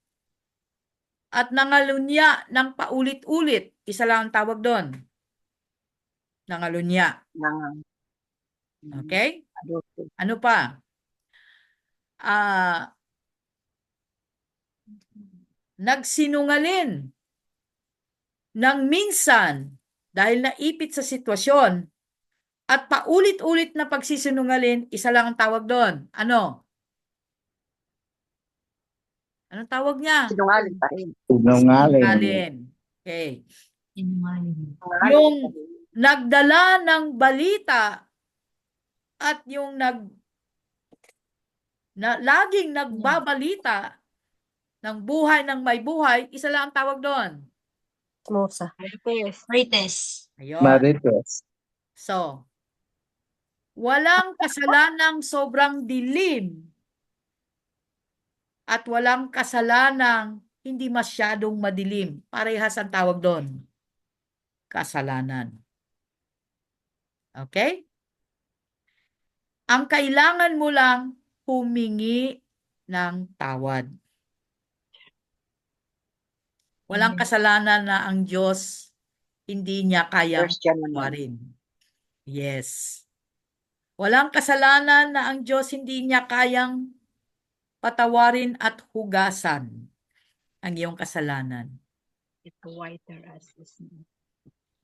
at nangalunya ng paulit-ulit, isa lang ang tawag doon, nangalunya. Okay? Ano pa? Nagsinungaling ng minsan dahil naipit sa sitwasyon at paulit-ulit na pagsisinungaling, isa lang ang tawag doon. Ano? Anong tawag niya? Sinungaling pa rin. Sinungaling. Okay. Yung nagdala ng balita at yung laging nagbabalita ng buhay ng may buhay, isa lang ang tawag doon. Chismosa. Marites. Ayun. So, walang kasalanang sobrang dilim at walang kasalanang hindi masyadong madilim. Parehas ang tawag doon. Kasalanan. Okay? Ang kailangan mo lang humingi ng tawad. Walang kasalanan na ang Diyos hindi niya kayang patawarin. Yes. Walang kasalanan na ang Diyos hindi niya kayang patawarin at hugasan ang iyong kasalanan.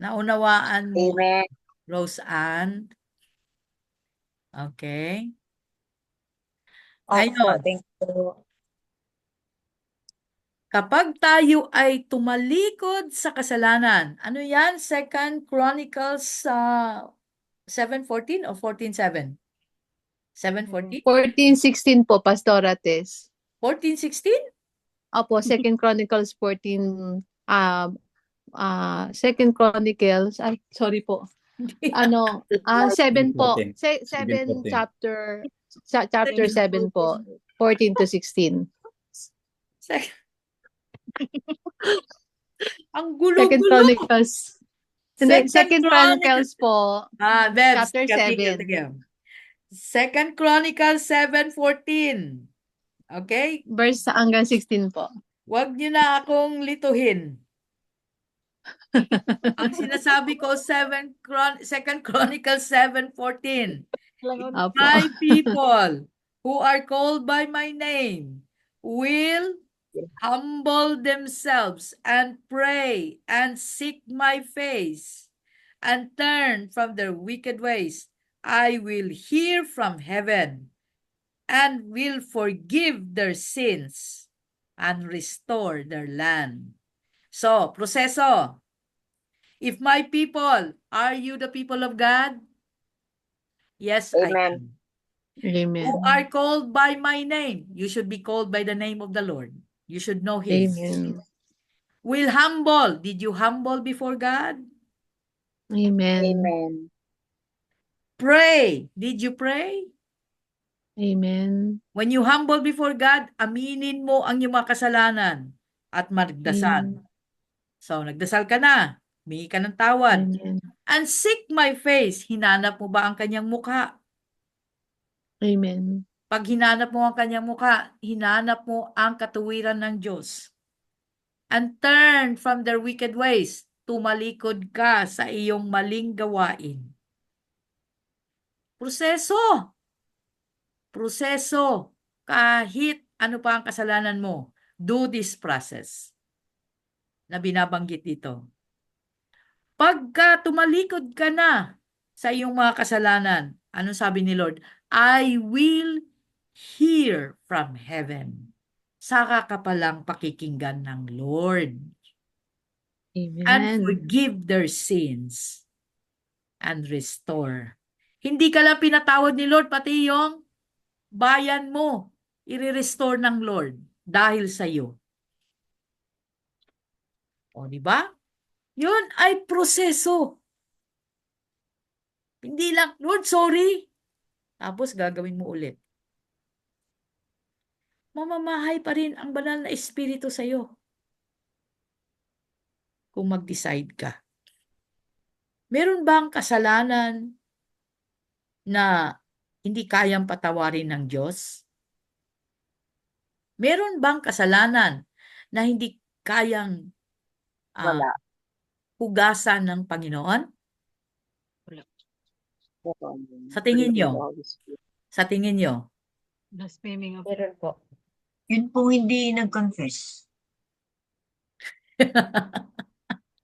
Naunawaan mo, Amen. Rose Ann? Okay. Opo, Ngayon, thank you. kapag tayo ay tumalikod sa kasalanan, ano yan? 2 Chronicles 7:14 o 14:7? 7:14? 14:16 po, Pastora Tess. 14:16? Opo, 2 Chronicles 14, 2 Chronicles, sorry po. 7 po. 7 chapter 7 po, 14 to 16. Ang 2 gulo-gulo. Chronicles. Hindi, 2 Chronicles po, Bebs, chapter 7. 2 Chronicles 7:14. Okay? Verse hanggang 16 po. Huwag niyo na akong lituhin. Ang sinasabi ko, 2 Chronicles 7:14. Opo. My people who are called by my name will humble themselves and pray and seek my face and turn from their wicked ways. I will hear from heaven and will forgive their sins and restore their land. So, proseso. If my people, are you the people of God? Yes, I Amen. am. Amen. Who are called by my name. You should be called by the name of the Lord. You should know Him. Amen. Will humble. Did you humble before God? Amen. Amen. Pray. Did you pray? Amen. When you humble before God, aminin mo ang iyong mga kasalanan at magdasal. Amen. So, nagdasal ka na. Humingi ka ng tawad. Amen. And seek my face. Hinanap mo ba ang kanyang mukha? Amen. Pag hinanap mo ang kanyang mukha, hinanap mo ang katuwiran ng Diyos. And turn from their wicked ways. Tumalikod ka sa iyong maling gawain. Proseso. Proseso. Kahit ano pa ang kasalanan mo, do this process na binabanggit dito. Pagka tumalikod ka na sa iyong mga kasalanan, ano sabi ni Lord? I will hear from heaven. Saka ka palang pakikinggan ng Lord. And Amen. forgive their sins and restore. Hindi ka lang pinatawad ni Lord, pati yung bayan mo, i-restore ng Lord dahil sa iyo. O, di ba? Yun ay proseso. Hindi lang, Lord, sorry. Tapos gagawin mo ulit. Mamamahay pa rin ang banal na espiritu sa iyo. Kung mag-decide ka. Meron bang kasalanan na hindi kayang patawarin ng Diyos? Meron bang kasalanan na hindi kayang Wala. hugasan ng Panginoon? Meron. Sa tingin Grieving nyo? the Holy Spirit. Sa tingin nyo? Blaspheming of Meron po. Yun po hindi nag-confess.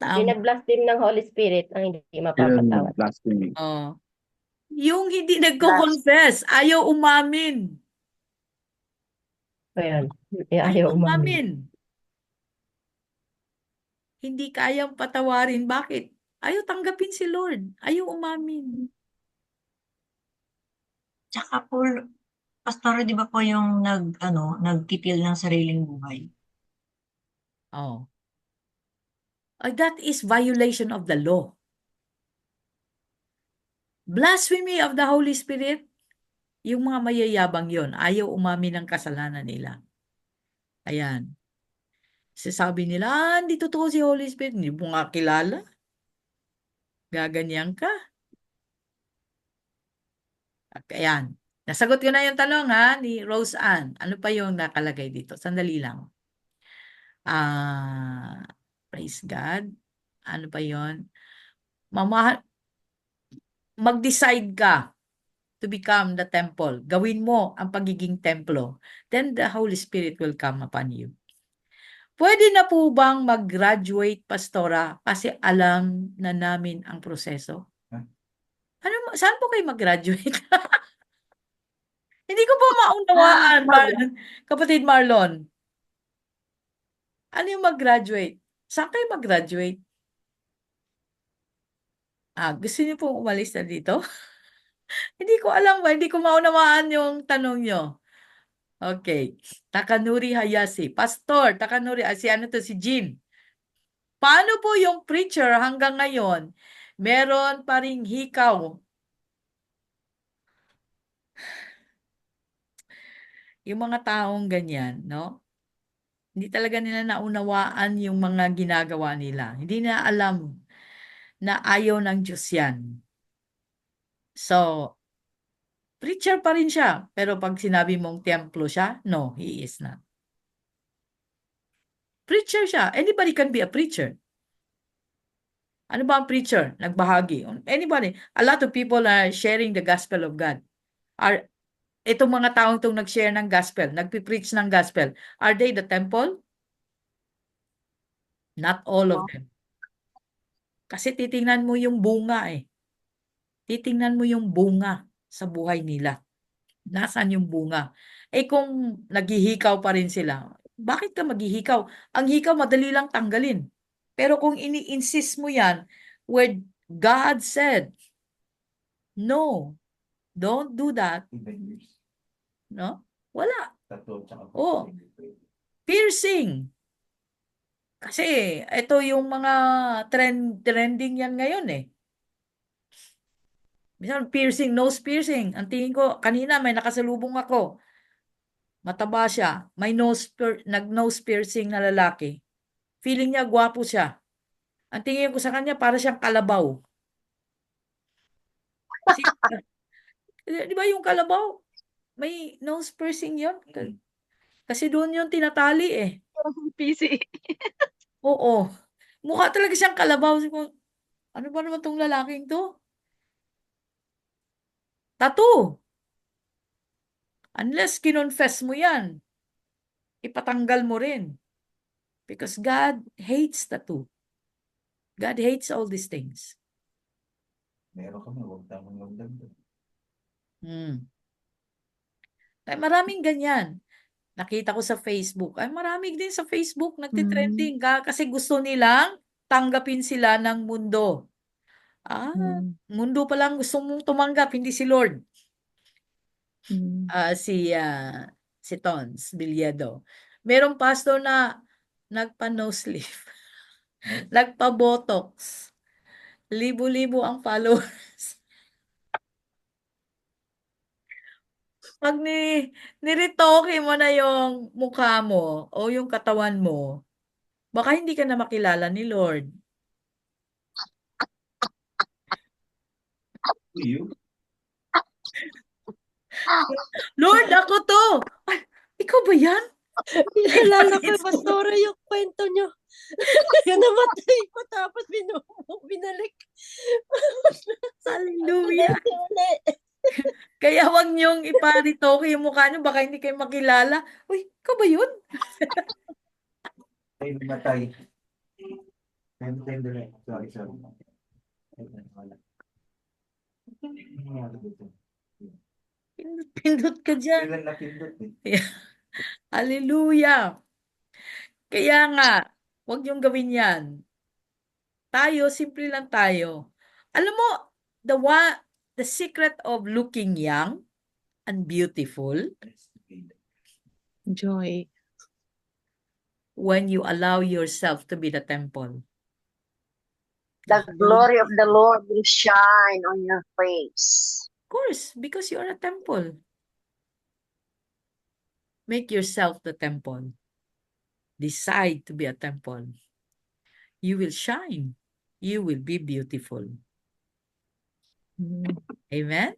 Tama. Pinag-blaspheme ng Holy Spirit ang hindi mapapatawad. Blasphemy. Oh. Yung hindi nagko-confess, ayaw umamin. Ayun. Ayaw Ayaw umamin. umamin. Hindi kayang patawarin. Bakit? Ayaw tanggapin si Lord. Ayaw umamin. Tsaka po, Pastor, di ba po yung nagtitil ng sariling buhay? Oh. That is violation of the law. Blasphemy of the Holy Spirit, yung mga mayayabang yon, ayaw umamin ng kasalanan nila. Ayan. Sasabi nila, hindi totoo si Holy Spirit. Hindi mo nga kilala. Gaganyan ka. Ayan. Nasagot ko na yung tanong ni Rose Ann. Ano pa yung nakalagay dito? Sandali lang. Praise God. Ano pa yon? Mag-decide ka to become the temple. Gawin mo ang pagiging templo. Then the Holy Spirit will come upon you. Pwede na po bang mag-graduate, Pastora, kasi alam na namin ang proseso? Saan po kayo mag-graduate? Hindi ko po maunawaan, kapatid Marlon. Ano yung mag-graduate? Saan kayo mag-graduate? Gusto niyo po umalis na dito? Hindi ko alam ba, hindi ko maunawaan yung tanong nyo. Okay. Takanuri Hayasi. Pastor, Takanuri, si Jean. Paano po yung preacher hanggang ngayon? Meron pa ring hikaw. Yung mga taong ganyan, no? Hindi talaga nila naunawaan yung mga ginagawa nila. Hindi na alam na ayaw ng Diyos yan. So, preacher pa rin siya. Pero pag sinabi mong templo siya, no, he is not. Preacher siya. Anybody can be a preacher. Ano ba ang preacher? Nagbahagi. Anybody. A lot of people are sharing the gospel of God. Itong mga taong itong nag-share ng gospel, nagpipreach ng gospel, are they the temple? Not all of them. Kasi titingnan mo yung bunga eh. Titingnan mo yung bunga sa buhay nila. Nasaan yung bunga? Kung naghihikaw pa rin sila, bakit ka maghihikaw? Ang hikaw madali lang tanggalin. Pero kung ini-insist mo yan, where God said, no, don't do that. No? Wala. Oh, piercing. Kasi ito yung mga trending yan ngayon eh. Minsan piercing, nose piercing. Ang tingin ko, kanina may nakasalubong ako. Mataba siya. May nag-nose piercing na lalaki. Feeling niya gwapo siya. Ang tingin ko sa kanya, para siyang kalabaw. Kasi, di ba yung kalabaw? May nose piercing yun. Kasi doon yung tinatali eh. PC. Oo. Mukha talaga siyang kalabaw. Sabi ko, ano ba naman tong lalaking to? Tattoo. Unless kinonfess mo yan, ipatanggal mo rin. Because God hates tattoo. God hates all these things. Meron ka na, huwag tamang magdagdag. Ay, maraming ganyan. Nakita ko sa Facebook. Ay, maraming din sa Facebook nagtitrending kasi gusto nilang tanggapin sila ng mundo. Mundo pa lang gusto mong tumanggap, hindi si Lord. Si Tons Bilyado. Merong pastor na nagpa-nose lift. Nagpa-botox. Libo-libo ang followers. Pag niritoke mo na yung mukha mo o yung katawan mo, baka hindi ka na makilala ni Lord. You? Lord, ako to! Ay, ikaw ba yan? Naalala ko, Pastora, yung kwento nyo. Yung namatay ko, tapos binalik. Hallelujah! Uli. Kaya wag niyong iparitoke yung mukha niyo, baka hindi kayo makilala. Uy, ikaw ba yun? Ay, namatay. Sorry. Pindot ka dyan. Kailan napindot eh. Hallelujah! Kaya nga, wag niyong gawin yan. Tayo, simple lang tayo. Alam mo, the secret of looking young and beautiful, Joy. when you allow yourself to be the temple. The glory of the Lord will shine on your face. Of course, because you are a temple. Make yourself the temple. Decide to be a temple. You will shine. You will be beautiful. Amen?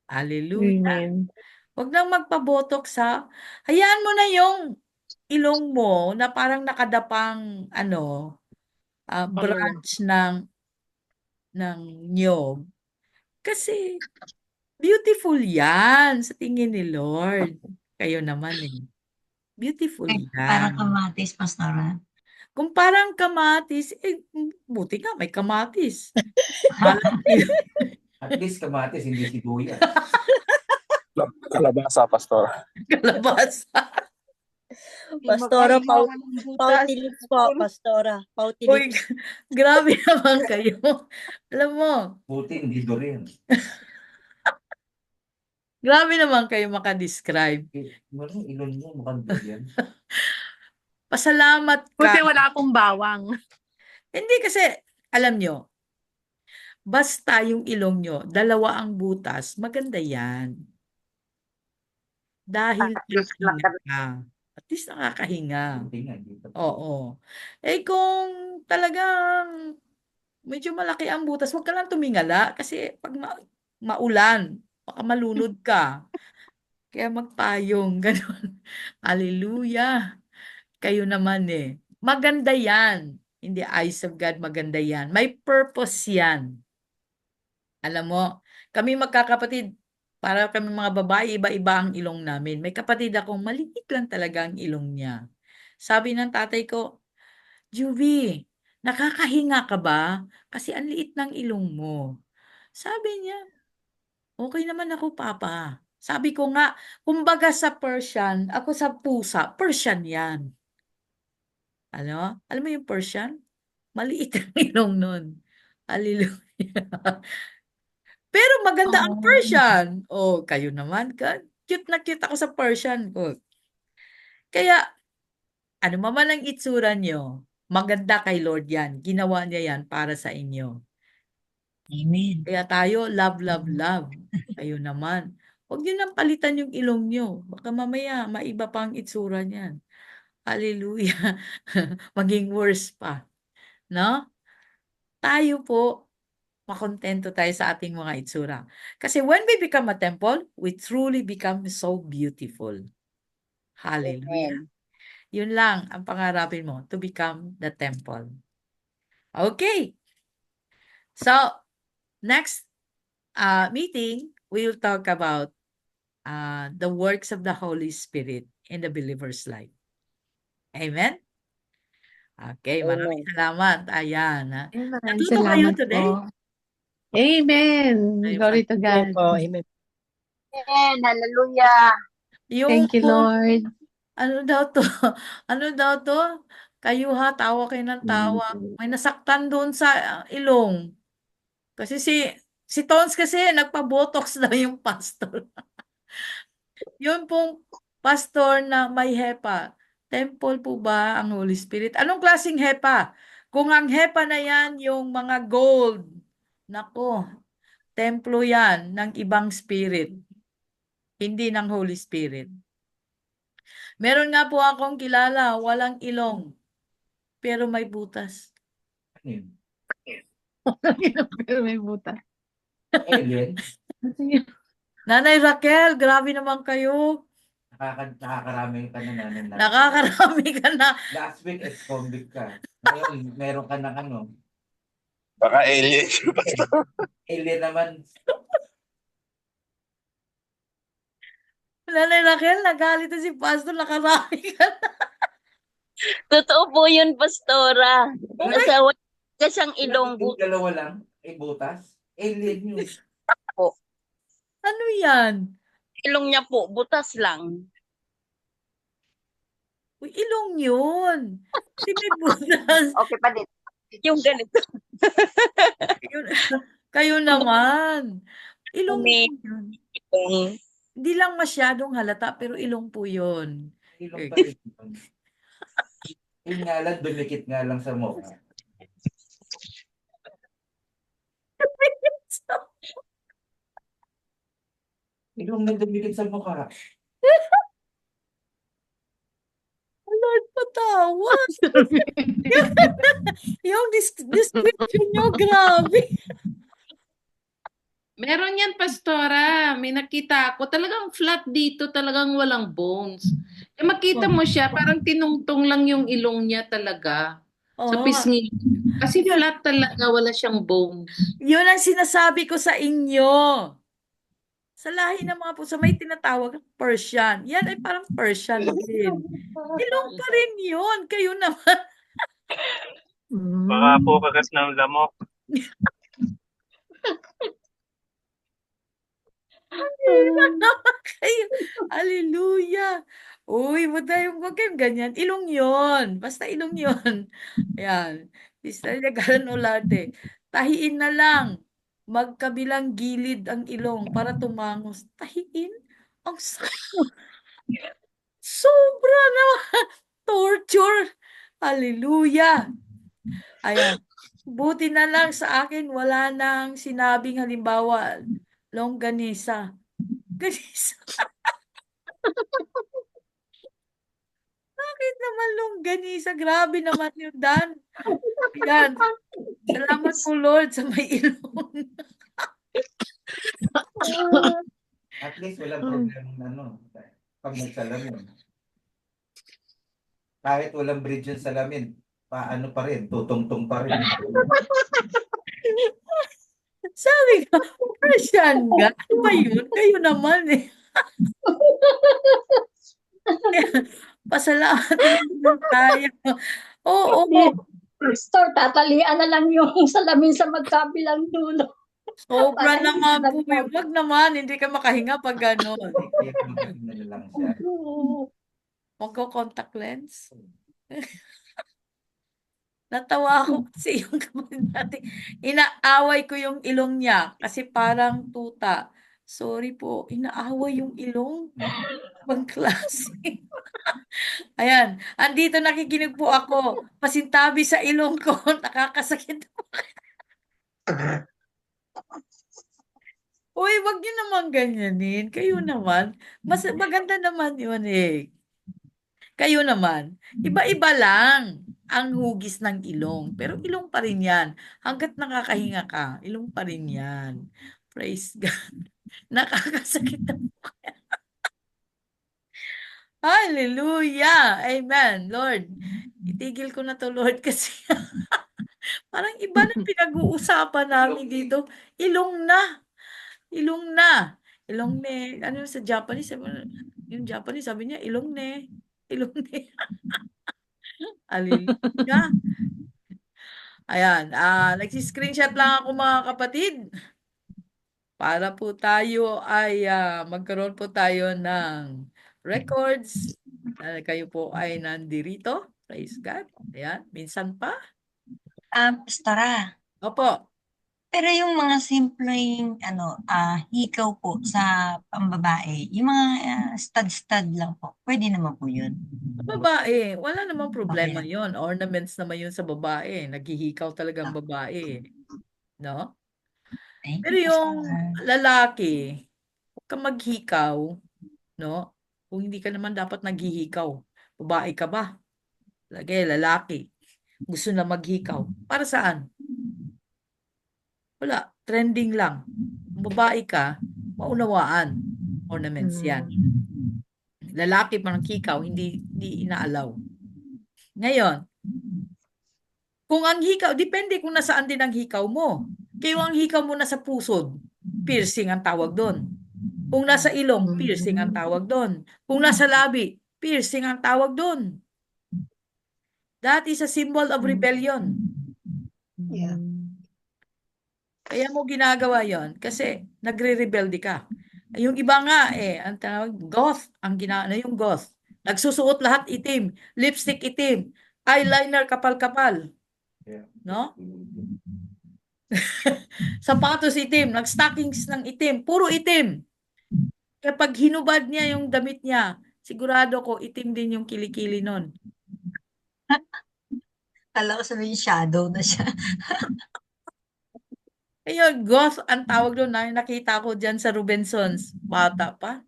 Hallelujah. Amen. Huwag nang magpabotox ha. Hayaan mo na yung ilong mo na parang nakadapang branch ng niyog. Kasi beautiful yan sa tingin ni Lord. Kayo naman eh. Beautiful Parang yan. kamatis, Pastora. Kung parang kamatis, buti nga may kamatis. At least kamatis, hindi sibuyas. Kalabasa, Pastor. Kalabasa. Pastora, pautilip po, Pastora. Pautilip. Uy, grabe naman kayo. Alam mo, Buti, hindi rin. grabe naman kayo makadescribe. Maraming ilon mo, mukhang yan. Pasalamat ka. Buti wala akong bawang. Hindi kasi, alam nyo, basta yung ilong nyo, dalawa ang butas, maganda yan. Dahil nakakahinga ka. At least nakakahinga. Buti nga, hindi pa. Oo. Kung talagang medyo malaki ang butas, huwag ka lang tumingala kasi pag maulan, baka malunod ka. Kaya magpayong, gano'n. Hallelujah. Kayo naman eh. Maganda yan. In the eyes of God, maganda yan. May purpose yan. Alam mo, kami magkakapatid, para kami mga babae, iba-iba ang ilong namin. May kapatid akong maliit lang talaga ang ilong niya. Sabi ng tatay ko, Juvie, nakakahinga ka ba? Kasi ang liit ng ilong mo. Sabi niya, okay naman ako, Papa. Sabi ko nga, kumbaga sa Persian, ako sa pusa, Persian yan. Alam mo yung Persian? Maliit ang ilong nun. Hallelujah. Pero maganda ang Persian. Kayo naman, cute na cute ako sa Persian. Kaya, ano man ang itsura nyo, maganda kay Lord yan. Ginawa niya yan para sa inyo. Amen. Kaya tayo, love, love, love. Kayo naman. Huwag niyo nang palitan yung ilong niyo. Baka mamaya, maiba pa ang itsura niyan. Hallelujah. Maging worse pa. No? Tayo po, makontento tayo sa ating mga itsura. Kasi when we become a temple, we truly become so beautiful. Hallelujah. Amen. Yun lang ang pangarapin mo, to become the temple. Okay. So, next meeting, we will talk about the works of the Holy Spirit in the believer's life. Amen? Okay, maraming Amen. salamat. Ayan. Amen. Natuto kayo Salamat today? po. Amen. Ay, Glory to Amen God. po, amen. Amen. Hallelujah. Yung Thank you, Lord. ano daw to? Ano daw to? Kayo ha, tawa kayo ng tawa. May nasaktan doon sa ilong. Kasi si Tons kasi nagpa-botox daw yung pastor. Yun pong pastor na may HEPA. Temple po ba ang Holy Spirit? Anong klaseng HEPA? Kung ang HEPA na yan, yung mga gold, nako, templo yan ng ibang spirit, hindi ng Holy Spirit. Meron nga po akong kilala, walang ilong, pero may butas. Ano yun? Pero may buta. Alien? Nanay Raquel, grabe naman kayo. Nakakarami ka na namin. Nakakarami ka na. Last week, ex-convict ka. Ngayon, meron ka ng ano. Baka alien. Alien naman. Nanay Raquel, nagalit na si pastor, nakarami ka na. Totoo po yun, Pastora. Kasi wala ka siyang ilong Yung dalawa lang, ay butas. Alien yun. Ano yan? ilong niya po, butas lang. Uy, ilong yun. Hindi may butas. Okay pa din. Yung ganito. Kayo naman. Ilong May- po yun. Yung Hindi lang masyadong halata, pero ilong po yun. Ilong pa rin yun. Yun nga lang, dumikit nga lang sa mukha. Ilong na dumikit sa mukha. Lord, patawad. Yung description nyo, grabe. Meron yan, Pastora. May nakita ako. Talagang flat dito. Talagang walang bones. Eh, makita mo siya, parang tinungtong lang yung ilong niya talaga. Sa Oo. pisngi. Kasi flat talaga. Wala siyang bones. Yun ang sinasabi ko sa inyo. Sa lahi ng mga puso, may tinatawag Persian. Yan ay parang Persian din. Ilong pa rin yun. Kayo naman. Baka po kagas ng lamok. Kayo. Hallelujah. Uy, wag kayong ganyan. Ilong yon. Basta ilong yon. Ayan. Basta nagalan ulate. Tahiin na lang. Magkabilang gilid ang ilong para tumangos. Tahiin? Ang sakit. Sobra naman. Torture. Hallelujah. Ayan. Buti na lang sa akin, wala nang sinabing halimbawa, longganisa. Ganisa. Bakit naman longganisa? Grabe naman yun, Dan. Yan. Salamat po, Lord, sa may ilong. At least wala problem ano, pag nagsalamin. Kahit walang bridge yung salamin, paano pa rin, tutungtong pa rin. Sabi ko, Persian ga? Ano ba yun? Kayo naman eh. Pasalamat naman tayo. Oo. Pastor, tatalian na lang yung salamin sa magkabilang dulo. Sobra naman po yun. Wag naman, hindi ka makahinga pag gano'n. Kaya magaling na lang siya. Magko-contact lens. Natawa ako kasi yung kapatid natin. Inaaway ko yung ilong niya kasi parang tuta. Sorry po, inaaway yung ilong. Ibang klase. Ayan, andito nakikinig po ako. Pasintabi sa ilong ko. Nakakasakit. Uy, wag niyo naman ganyanin. Kayo naman. Mas maganda naman yun eh. Kayo naman. Iba-iba lang ang hugis ng ilong. Pero ilong pa rin yan. Hanggat nakakahinga ka, ilong pa rin yan. Praise God. Nakakasakit na. Hallelujah. Amen. Lord, itigil ko na to, Lord, kasi parang iba na pinag-uusapan namin dito. Ilong na. Ilong na. Ilong ne. Ano sa Japanese? Yung Japanese, sabi niya, ilong ne. Ilong ne. Hallelujah. Ayan. Nagsi-screenshot lang ako mga kapatid. Para po tayo ay magkaroon po tayo ng records. Kayo po ay nandirito. Praise God. Ayan. Minsan pa. Pastora, Opo. pero yung mga simpleng hikaw po sa pambabae, yung mga stud-stud lang po, pwede naman po yun. Babae, wala namang problema Okay. yon. Ornaments naman yun sa babae. Naghihikaw talaga ang babae. No? Thank Pero you, yung Pastora. lalaki, huwag kang maghikaw. No? Kung hindi ka naman dapat naghihikaw. Babae ka ba? Lagi, lalaki. Gusto na maghikaw. Para saan? Wala. Trending lang. Kung babae ka, maunawaan. Ornaments yan. Lalaki parang hikaw, hindi inaalaw. Ngayon, kung ang hikaw, depende kung nasaan din ang hikaw mo. Kaya ang hikaw mo nasa pusod, piercing ang tawag doon. Kung nasa ilong, piercing ang tawag doon. Kung nasa labi, piercing ang tawag doon. That is a symbol of rebellion. Yeah. Kaya mo ginagawa yon kasi nagre-rebelde ka. Yung iba nga ang tawag, goth, yung goth. Nagsusuot lahat itim, lipstick itim, eyeliner kapal-kapal. Yeah. No? Sapatos itim, nag-stockings ng itim, puro itim. Kapag hinubad niya yung damit niya, sigurado ko itim din yung kilikili nun. Kala ko sabihin shadow na siya. Ayun, goth ang tawag doon na nakita ko dyan sa Robinsons. Bata pa.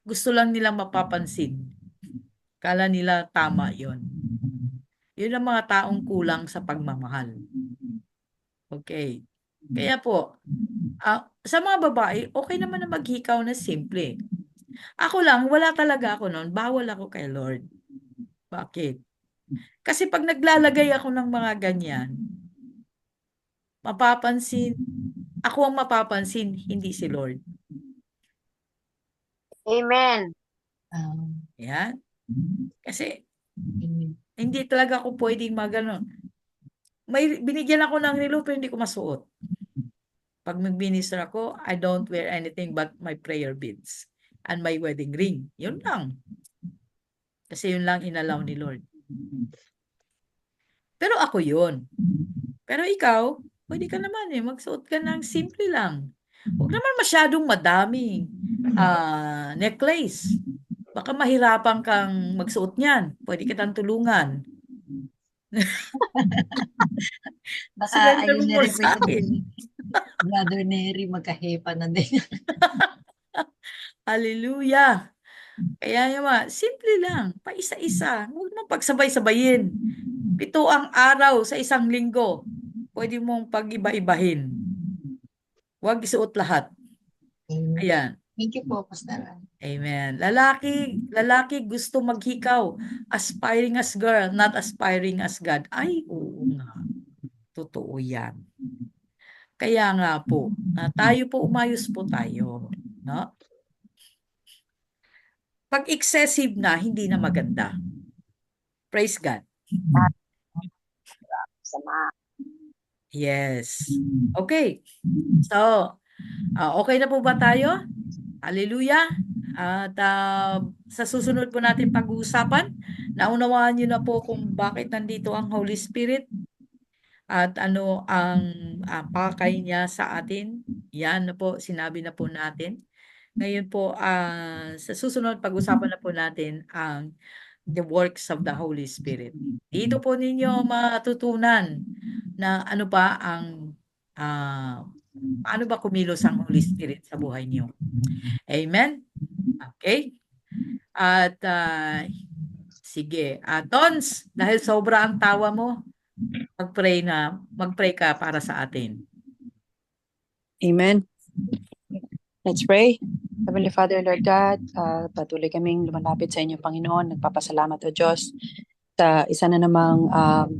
Gusto lang nilang mapapansin. Kala nila tama yon. Yun ang mga taong kulang sa pagmamahal. Okay. Kaya po, sa mga babae, okay naman na maghikaw na simple. Ako lang, wala talaga ako noon. Bawal ako kay Lord. Bakit? Kasi pag naglalagay ako ng mga ganyan, mapapansin, ako ang mapapansin, hindi si Lord. Amen. Yan. Kasi, hindi talaga ako pwedeng magano. May binigyan ako ng relo pero hindi ko masuot. Pag mag-minister ako, I don't wear anything but my prayer beads and my wedding ring. Yun lang. Kasi yun lang inalaw ni Lord. Pero ako yun. Pero ikaw, pwede ka naman magsuot ka ng simple lang. Huwag naman masyadong madaming necklace. Baka mahirapan kang magsuot niyan. Pwede kitang tulungan. Baka Surrender ayun mo na more rin po sa yung akin. Brother Neri, magkahepa na din. Hallelujah. Kaya yung simple lang, paisa-isa. Huwag mo pagsabay-sabayin. 7 ang araw sa isang linggo. Pwede mong pag-iba-ibahin. Huwag isuot lahat. Ayan. Thank you po, Pastor. Amen. Lalaki gusto maghikaw. Aspiring as girl, not aspiring as God. Ay, oo nga. Totoo yan. Kaya nga po, tayo po, umayos po tayo. No? Pag excessive na, hindi na maganda. Praise God. Yes. Okay. So, okay na po ba tayo? Hallelujah. At sa susunod po natin pag-uusapan, naunawaan niyo na po kung bakit nandito ang Holy Spirit at ano ang pakay niya sa atin. Yan na po, sinabi na po natin. Ngayon po, sa susunod pag-usapan na po natin ang the works of the Holy Spirit. Dito po ninyo matutunan na ano pa ang Paano ba kumilos ang Holy Spirit sa buhay niyo? Amen? Okay? At sige, Tons, dahil sobra ang tawa mo, mag-pray ka para sa atin. Amen. Let's pray. Heavenly Father, Lord God, patuloy kaming lumalapit sa inyo, Panginoon. Nagpapasalamat, O Diyos, sa isa na namang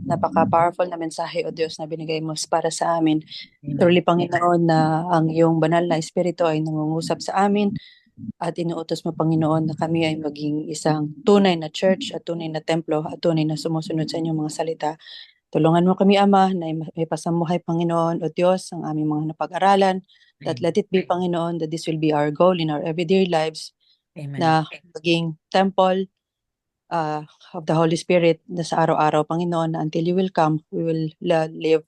napaka-powerful na mensahe, O Diyos, na binigay mo para sa amin. Truly, Panginoon, na ang iyong banal na Espiritu ay nangungusap sa amin at inuutos mo, Panginoon, na kami ay maging isang tunay na church at tunay na templo at tunay na sumusunod sa inyong mga salita. Tulungan mo kami, Ama, na may pasamuhay, Panginoon, O Diyos, ang aming mga napag-aralan. That let it be, Panginoon, that this will be our goal in our everyday lives, Amen. na maging temple of the Holy Spirit na sa araw-araw, Panginoon, na until you will come, we will live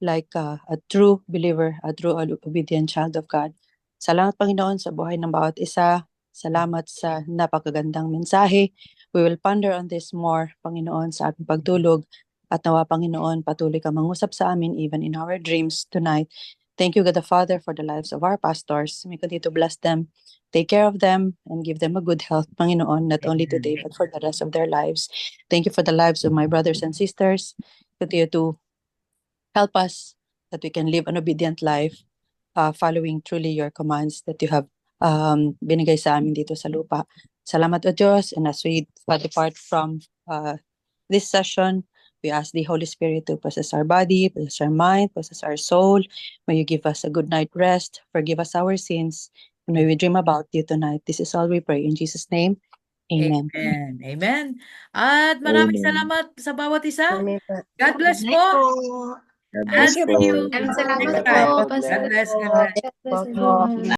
like a true believer, a true obedient child of God. Salamat, Panginoon, sa buhay ng bawat isa. Salamat sa napakagandang mensahe. We will ponder on this more, Panginoon, sa ating pagtulog. At nawa, Panginoon, patuloy ka mangusap sa amin even in our dreams tonight. Thank you, God the Father, for the lives of our pastors. May continue to bless them, take care of them, and give them a good health, Panginoon, not only today, but for the rest of their lives. Thank you for the lives of my brothers and sisters. Continue to help us that we can live an obedient life, following truly your commands that you have binigay sa amin dito sa lupa. Salamat, O Diyos, and as we depart from this session, we ask the Holy Spirit to possess our body, possess our mind, possess our soul. May you give us a good night rest, forgive us our sins, and may we dream about you tonight. This is all we pray in Jesus' name. Amen. Amen. Amen. At maraming salamat sa bawat isa. God bless po. po. And see you Salamat next po, time. Pastor. God bless. God bless. God bless everyone.